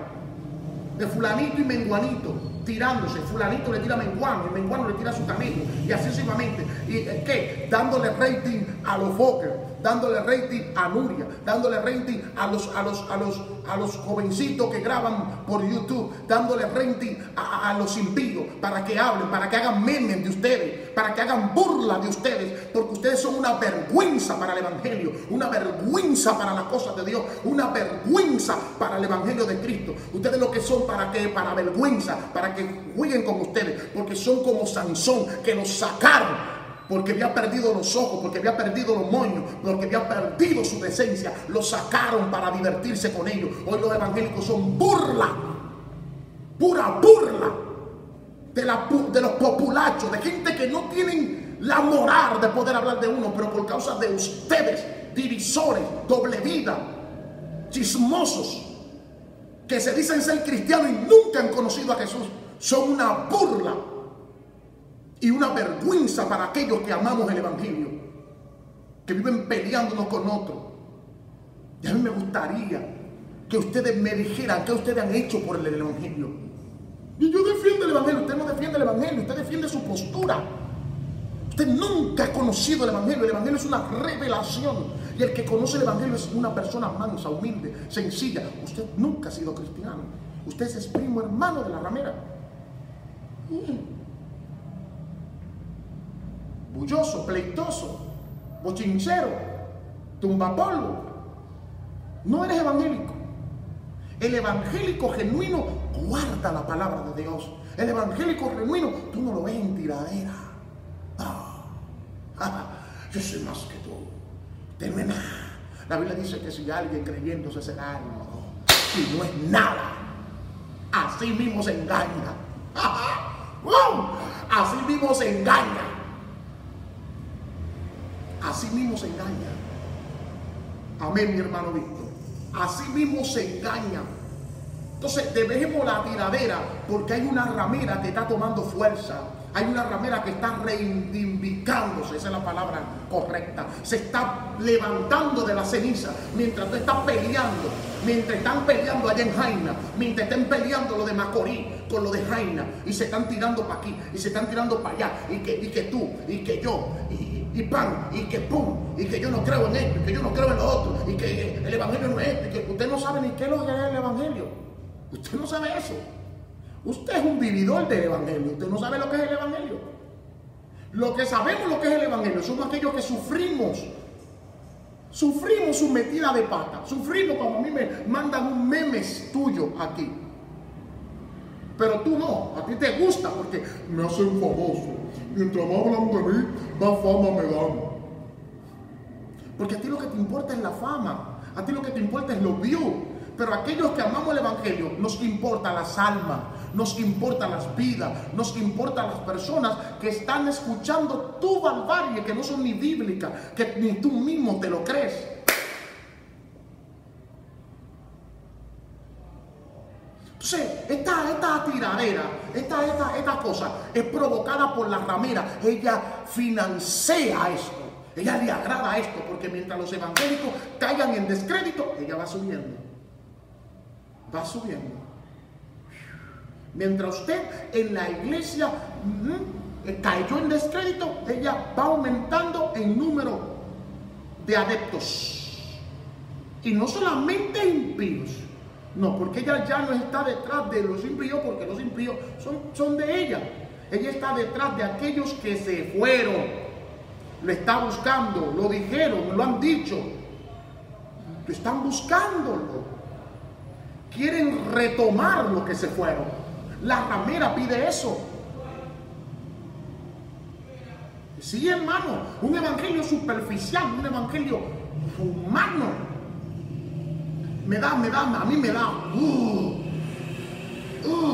de fulanito y menguanito tirándose, fulanito le tira a menguano, el menguano le tira a su camello, y así sucesivamente, y ¿qué? Dándole rating a los Fokker, dándole rating a Nuria, dándole rating a los jovencitos que graban por YouTube, dándole rating a los impíos, para que hablen, para que hagan memes de ustedes, para que hagan burla de ustedes, porque ustedes son una vergüenza para el evangelio, una vergüenza para las cosas de Dios, una vergüenza para el evangelio de Cristo. Ustedes lo que son, ¿para qué? Para vergüenza, para que jueguen con ustedes, porque son como Sansón, que los sacaron porque había perdido los ojos, porque había perdido los moños, porque había perdido su decencia. Los sacaron para divertirse con ellos. Hoy los evangélicos son burla, pura burla de los populachos, de gente que no tienen la moral de poder hablar de uno, pero por causa de ustedes, divisores, doble vida, chismosos, que se dicen ser cristianos y nunca han conocido a Jesús, son una burla y una vergüenza para aquellos que amamos el evangelio, que viven peleándonos con otros. Y a mí me gustaría que ustedes me dijeran qué ustedes han hecho por el evangelio. Y yo defiendo el evangelio. Usted no defiende el evangelio, usted defiende su postura. Usted nunca ha conocido el evangelio. El evangelio es una revelación, y el que conoce el evangelio es una persona mansa, humilde, sencilla. Usted nunca ha sido cristiano. Usted es primo hermano de la ramera. Bulloso, pleitoso, bochinchero, tumbapolvo. No eres evangélico. El evangélico genuino guarda la palabra de Dios. El evangélico genuino, tú no lo ves en tiradera. Yo soy más que tú. Deme nada. La Biblia dice que si alguien creyéndose será algo y no es nada, así mismo se engaña. Así mismo se engaña. Así mismo se engaña. Amén, mi hermano Víctor. Así mismo se engaña. Entonces dejemos la tiradera, porque hay una ramera que está tomando fuerza. Hay una ramera que está reivindicándose, esa es la palabra correcta. Se está levantando de la ceniza mientras tú estás peleando. Mientras están peleando allá en Jaina, mientras están peleando lo de Macorís con lo de Jaina, y se están tirando para aquí y se están tirando para allá, y que tú y que yo, y y pan, y que pum, y que yo no creo en esto, y que yo no creo en lo otro, y que el evangelio no es esto, y que usted no sabe ni qué es lo que es el evangelio. Usted no sabe eso. Usted es un vividor del evangelio. Usted no sabe lo que es el evangelio. Lo que sabemos lo que es el evangelio somos aquellos que sufrimos su metida de pata. Sufrimos cuando a mí me mandan un memes tuyo aquí. Pero tú no, a ti te gusta porque me hacen famoso. Mientras más hablan de mí, más fama me dan. Porque a ti lo que te importa es la fama. A ti lo que te importa es los views. Pero aquellos que amamos el evangelio, nos importa las almas, nos importa las vidas, nos importan las personas que están escuchando tu barbarie, que no son ni bíblicas, que ni tú mismo te lo crees. Entonces, esta tiradera, esta cosa es provocada por la ramera. Ella financia esto, ella le agrada esto, porque mientras los evangélicos caigan en descrédito, ella va subiendo. Va subiendo. Mientras usted en la iglesia cayó en descrédito, ella va aumentando en número de adeptos. Y no solamente impíos. No, porque ella ya no está detrás de los impíos, porque los impíos son de ella. Ella está detrás de aquellos que se fueron. Lo está buscando, lo dijeron, lo han dicho. Están buscándolo. Quieren retomar lo que se fueron. La ramera pide eso. Sí, hermano, un evangelio superficial, un evangelio humano. A mí me da.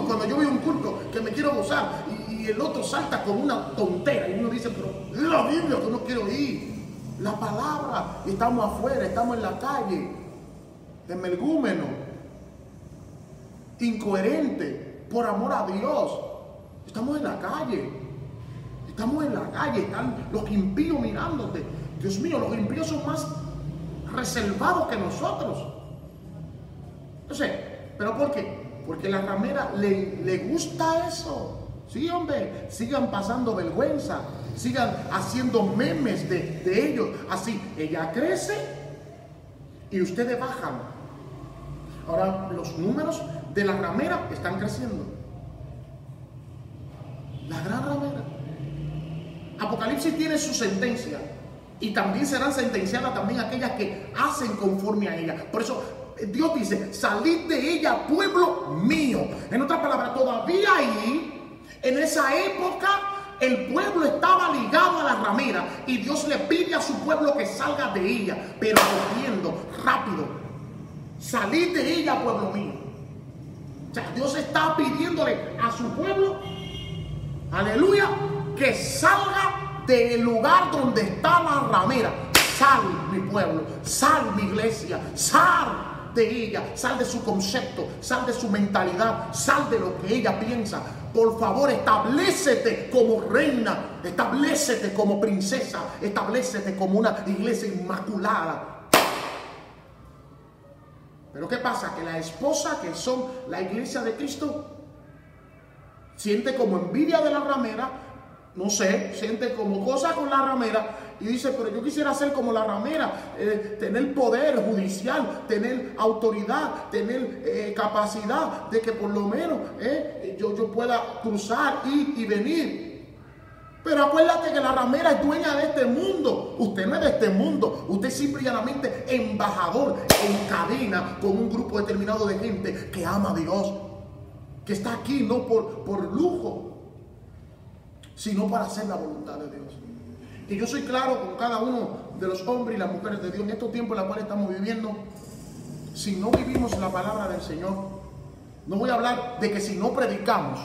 Cuando yo veo un culto que me quiero gozar y el otro salta con una tontera y uno dice, pero es la Biblia que no quiero oír. La palabra, estamos afuera, estamos en la calle, energúmeno, incoherente, por amor a Dios. Estamos en la calle. Estamos en la calle. Están los impíos mirándote. Dios mío, los impíos son más reservados que nosotros. Entonces, ¿pero por qué? Porque a la ramera le gusta eso. Sí, hombre, sigan pasando vergüenza. Sigan haciendo memes de ellos. Así, ella crece y ustedes bajan. Ahora, los números de la ramera están creciendo. La gran ramera. Apocalipsis tiene su sentencia. Y también serán sentenciadas también aquellas que hacen conforme a ella. Por eso Dios dice, salid de ella, pueblo mío. En otras palabras, todavía ahí, en esa época, el pueblo estaba ligado a la ramera. Y Dios le pide a su pueblo que salga de ella, pero corriendo, rápido. Salid de ella, pueblo mío. O sea, Dios está pidiéndole a su pueblo, aleluya, que salga del lugar donde está la ramera. Sal, mi pueblo, sal, mi iglesia, sal de ella, sal de su concepto, sal de su mentalidad, sal de lo que ella piensa. Por favor, establécete como reina, establécete como princesa, establécete como una iglesia inmaculada. Pero ¿qué pasa? Que la esposa, que son la iglesia de Cristo, siente como envidia de la ramera, no sé, siente como cosa con la ramera y dice, pero yo quisiera ser como la ramera, tener poder judicial, tener autoridad, tener capacidad de que por lo menos yo pueda cruzar, ir y venir. Pero acuérdate que la ramera es dueña de este mundo. Usted no es de este mundo. Usted es simplemente embajador en cadena con un grupo determinado de gente que ama a Dios, que está aquí no por lujo, sino para hacer la voluntad de Dios. Y yo soy claro con cada uno de los hombres y las mujeres de Dios en estos tiempos en los cuales estamos viviendo. Si no vivimos la palabra del Señor, no voy a hablar de que si no predicamos,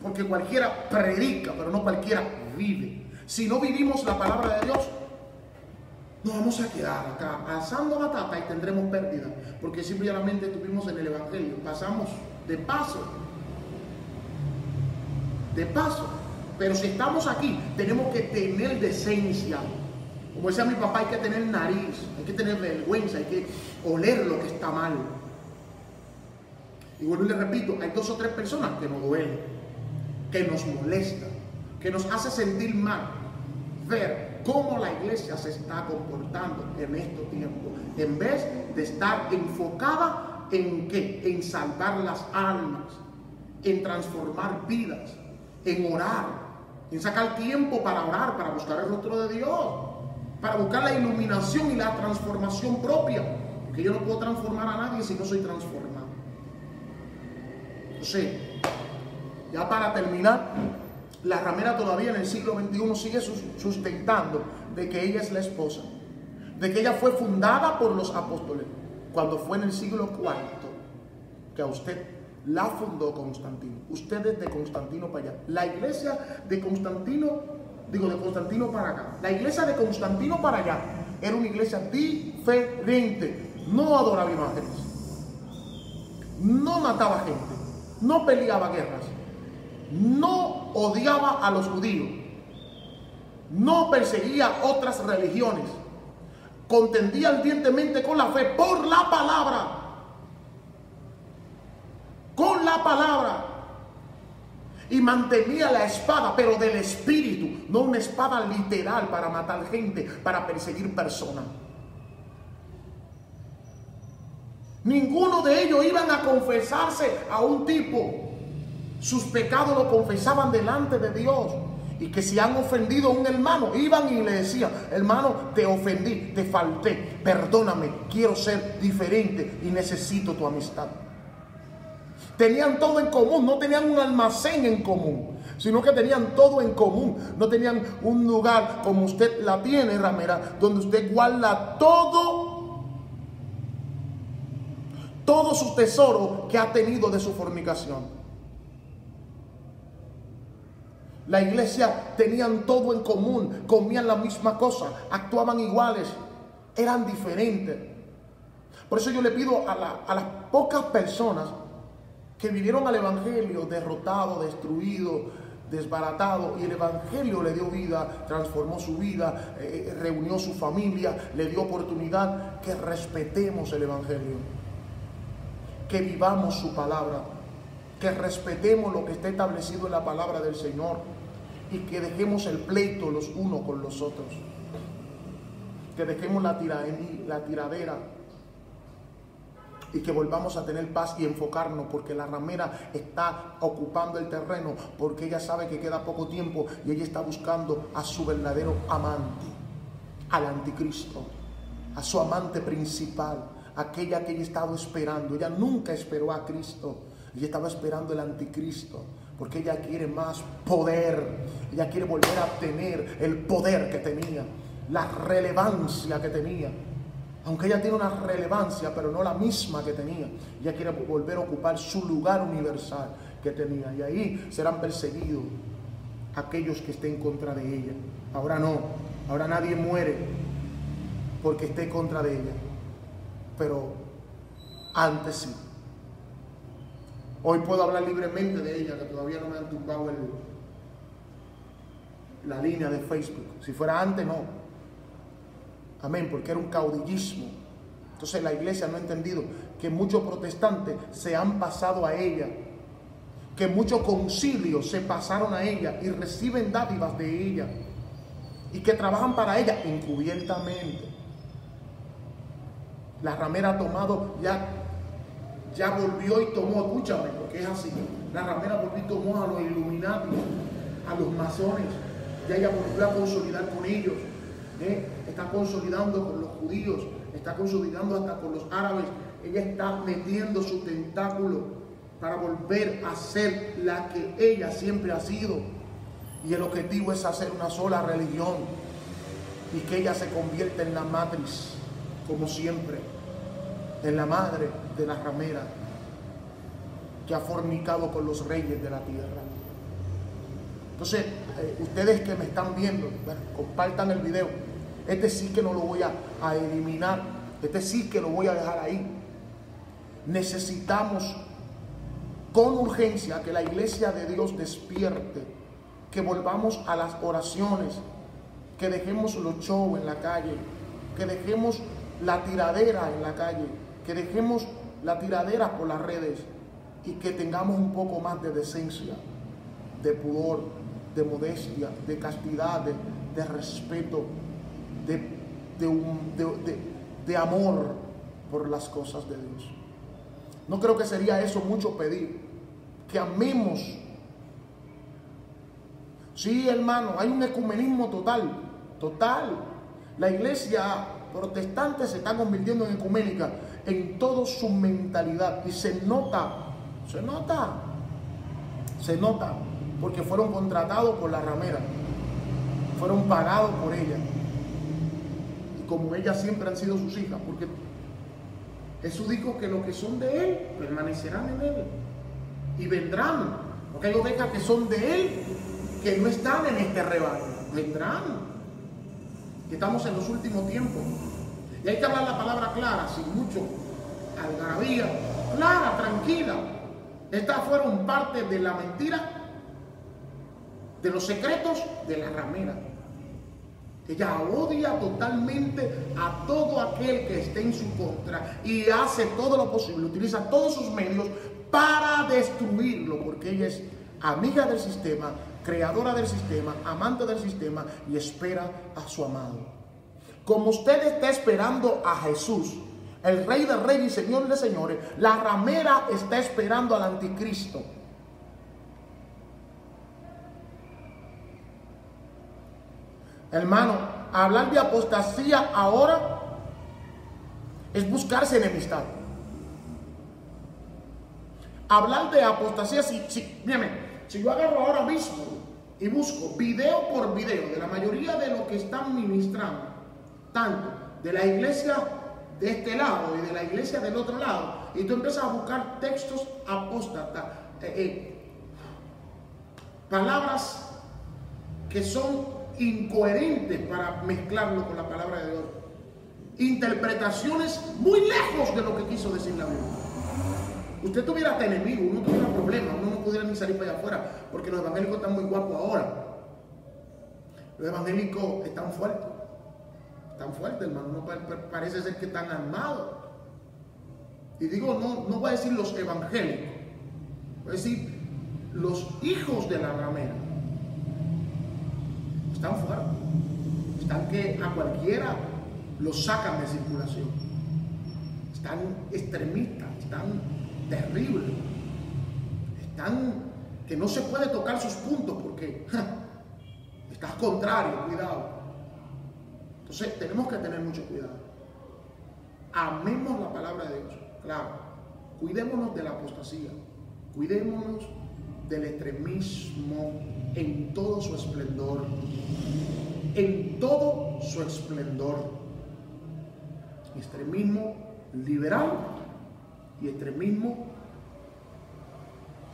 porque cualquiera predica, pero no cualquiera vive. Si no vivimos la palabra de Dios, nos vamos a quedar acá alzando batata y tendremos pérdida, porque simplemente estuvimos en el evangelio, pasamos de paso. Pero si estamos aquí, tenemos que tener decencia. Como decía mi papá, hay que tener nariz, hay que tener vergüenza, hay que oler lo que está mal. Y vuelvo y le repito, hay 2 o 3 personas que nos duelen, que nos molestan, que nos hace sentir mal. ver cómo la iglesia se está comportando en estos tiempos, en vez de estar enfocada en ¿qué? En salvar las almas, en transformar vidas, en orar, en sacar tiempo para orar, para buscar el rostro de Dios, para buscar la iluminación y la transformación propia, porque yo no puedo transformar a nadie si no soy transformado. Entonces, ya para terminar, la ramera todavía en el siglo XXI sigue sustentando de que ella es la esposa, de que ella fue fundada por los apóstoles, cuando fue en el siglo IV que a usted la fundó Constantino. Usted es de Constantino para allá. La iglesia de Constantino, de Constantino para acá. La iglesia de Constantino para allá era una iglesia diferente. No adoraba imágenes, no mataba gente, no peleaba guerras, no odiaba a los judíos, no perseguía otras religiones, contendía ardientemente con la fe por la palabra, con la palabra, y mantenía la espada, pero del espíritu, no una espada literal para matar gente, para perseguir personas. Ninguno de ellos iban a confesarse a un tipo. Sus pecados lo confesaban delante de Dios. Y que si han ofendido a un hermano, iban y le decían: hermano, te ofendí, te falté, perdóname, quiero ser diferente y necesito tu amistad. Tenían todo en común, no tenían un almacén en común, sino que tenían todo en común. No tenían un lugar como usted la tiene, ramera, donde usted guarda todos sus tesoros que ha tenido de su fornicación. La iglesia tenían todo en común, comían la misma cosa, actuaban iguales, eran diferentes. Por eso yo le pido a las pocas personas que vivieron al evangelio derrotado, destruido, desbaratado, y el evangelio le dio vida, transformó su vida, reunió su familia, le dio oportunidad, que respetemos el evangelio, que vivamos su palabra, que respetemos lo que está establecido en la palabra del Señor, y que dejemos el pleito los unos con los otros, que dejemos la tiradera, y que volvamos a tener paz y enfocarnos, porque la ramera está ocupando el terreno, porque ella sabe que queda poco tiempo y ella está buscando a su verdadero amante, al anticristo, a su amante principal, aquella que ella estaba esperando. Ella nunca esperó a Cristo, ella estaba esperando el anticristo, porque ella quiere más poder, ella quiere volver a tener el poder que tenía, la relevancia que tenía. Aunque ella tiene una relevancia, pero no la misma que tenía. Ella quiere volver a ocupar su lugar universal que tenía. Y ahí serán perseguidos aquellos que estén en contra de ella. Ahora no. Ahora nadie muere porque esté en contra de ella. Pero antes sí. Hoy puedo hablar libremente de ella, que todavía no me han tumbado la línea de Facebook. Si fuera antes, no. Amén, porque era un caudillismo. Entonces la iglesia no ha entendido que muchos protestantes se han pasado a ella, que muchos concilios se pasaron a ella y reciben dádivas de ella, y que trabajan para ella encubiertamente. La ramera ha tomado, ya volvió y tomó, escúchame, porque es así. La ramera volvió y tomó a los Illuminati, a los masones. Ya ella volvió a consolidar con ellos. Está consolidando con los judíos, está consolidando hasta con los árabes. Ella está metiendo su tentáculo para volver a ser la que ella siempre ha sido. Y el objetivo es hacer una sola religión y que ella se convierta en la matriz, como siempre, en la madre de la ramera que ha fornicado con los reyes de la tierra. Entonces, ustedes que me están viendo, bueno, compartan el video. Este sí que no lo voy a eliminar. Este sí que lo voy a dejar ahí. Necesitamos con urgencia que la iglesia de Dios despierte, que volvamos a las oraciones, que dejemos los shows en la calle, que dejemos la tiradera en la calle, que dejemos la tiradera por las redes, y que tengamos un poco más de decencia, de pudor, de modestia, de castidad, de de respeto, de amor por las cosas de Dios. No creo que sería eso mucho pedir, que amemos. Sí, hermano, hay un ecumenismo total. La iglesia protestante se está convirtiendo en ecuménica en toda su mentalidad, y se nota, porque fueron contratados por la ramera, fueron pagados por ella, y como ellas siempre han sido sus hijas, porque Jesús dijo que los que son de Él permanecerán en Él y vendrán, porque hay ovejas que son de Él que no están en este rebaño, vendrán. Estamos en los últimos tiempos y hay que hablar la palabra clara, sin mucho algarabía, clara, tranquila. Estas fueron parte de la mentira, de los secretos de la ramera. Ella odia totalmente a todo aquel que esté en su contra y hace todo lo posible, utiliza todos sus medios para destruirlo, porque ella es amiga del sistema, creadora del sistema, amante del sistema, y espera a su amado. Como usted está esperando a Jesús, el Rey de Reyes y Señor de Señores, la ramera está esperando al anticristo. Hermano, hablar de apostasía ahora es buscarse enemistad. Hablar de apostasía, si yo agarro ahora mismo y busco video por video de la mayoría de lo que están ministrando, tanto de la iglesia de este lado y de la iglesia del otro lado, y tú empiezas a buscar textos apóstatas, palabras que son incoherentes para mezclarlo con la palabra de Dios, interpretaciones muy lejos de lo que quiso decir la Biblia. Usted tuviera hasta enemigo, uno tuviera problemas, uno no pudiera ni salir para allá afuera, porque los evangélicos están muy guapos ahora. Los evangélicos están fuertes, hermano, no parece ser que están armados. Y digo, no voy a decir los evangélicos, voy a decir los hijos de la ramera. Están fuertes, están que a cualquiera los sacan de circulación, están extremistas, están terribles, están que no se puede tocar sus puntos porque estás contrario, cuidado. Entonces tenemos que tener mucho cuidado. Amemos la palabra de Dios, claro. Cuidémonos de la apostasía, cuidémonos del extremismo en todo su esplendor, extremismo liberal y extremismo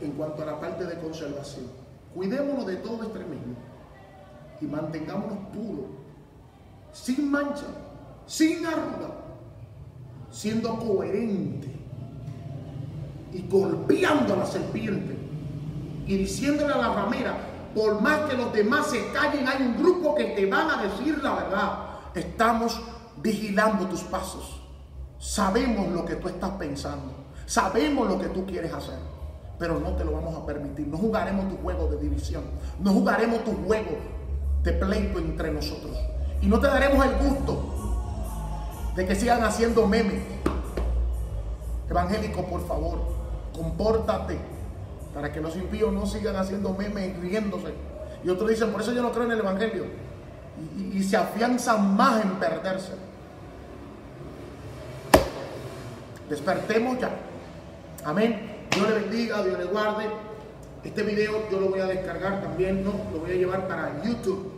en cuanto a la parte de conservación. Cuidémonos de todo extremismo y mantengámonos puros, sin mancha, sin arruga, siendo coherente y golpeando a la serpiente y diciéndole a la ramera, por más que los demás se callen, hay un grupo que te van a decir la verdad. Estamos vigilando tus pasos, sabemos lo que tú estás pensando, sabemos lo que tú quieres hacer, pero no te lo vamos a permitir. No jugaremos tu juego de división, no jugaremos tu juego de pleito entre nosotros, y no te daremos el gusto de que sigan haciendo memes. Evangélico, por favor, compórtate para que los impíos no sigan haciendo memes riéndose. Y otros dicen, por eso yo no creo en el evangelio, y se afianzan más en perderse. Despertemos ya. Amén. Dios le bendiga, Dios le guarde. Este video yo lo voy a descargar también, ¿no? Lo voy a llevar para YouTube.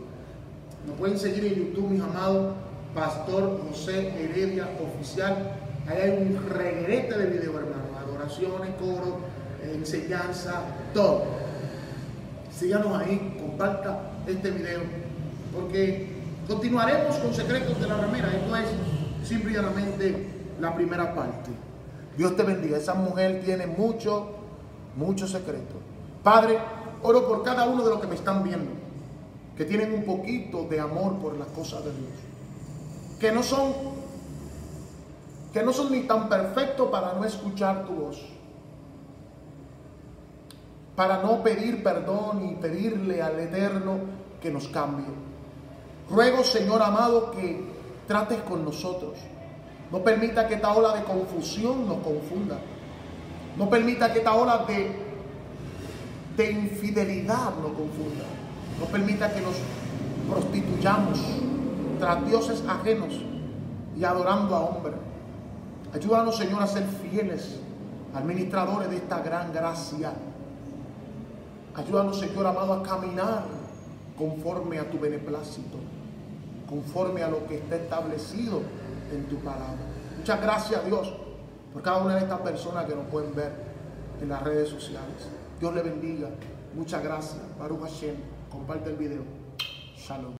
Nos pueden seguir en YouTube, mis amados. Pastor José Heredia Oficial. Ahí hay un reguerete de videos, hermano. Adoraciones, coro, enseñanza, todo. Síganos ahí, comparta este video, porque continuaremos con Secretos de la Ramera. Esto es simplemente la primera parte. Dios te bendiga. Esa mujer tiene mucho secreto. Padre, oro por cada uno de los que me están viendo, que tienen un poquito de amor por las cosas de Dios, que no son ni tan perfectos para no escuchar tu voz, para no pedir perdón y pedirle al Eterno que nos cambie. Ruego, Señor amado, que trates con nosotros. No permita que esta ola de confusión nos confunda. No permita que esta ola de infidelidad nos confunda. No permita que nos prostituyamos tras dioses ajenos y adorando a hombres. Ayúdanos, Señor, a ser fieles administradores de esta gran gracia. Ayúdanos, Señor amado, a caminar conforme a tu beneplácito, conforme a lo que está establecido en tu palabra. Muchas gracias, Dios, por cada una de estas personas que nos pueden ver en las redes sociales. Dios le bendiga. Muchas gracias. Baruch Hashem. Comparte el video. Shalom.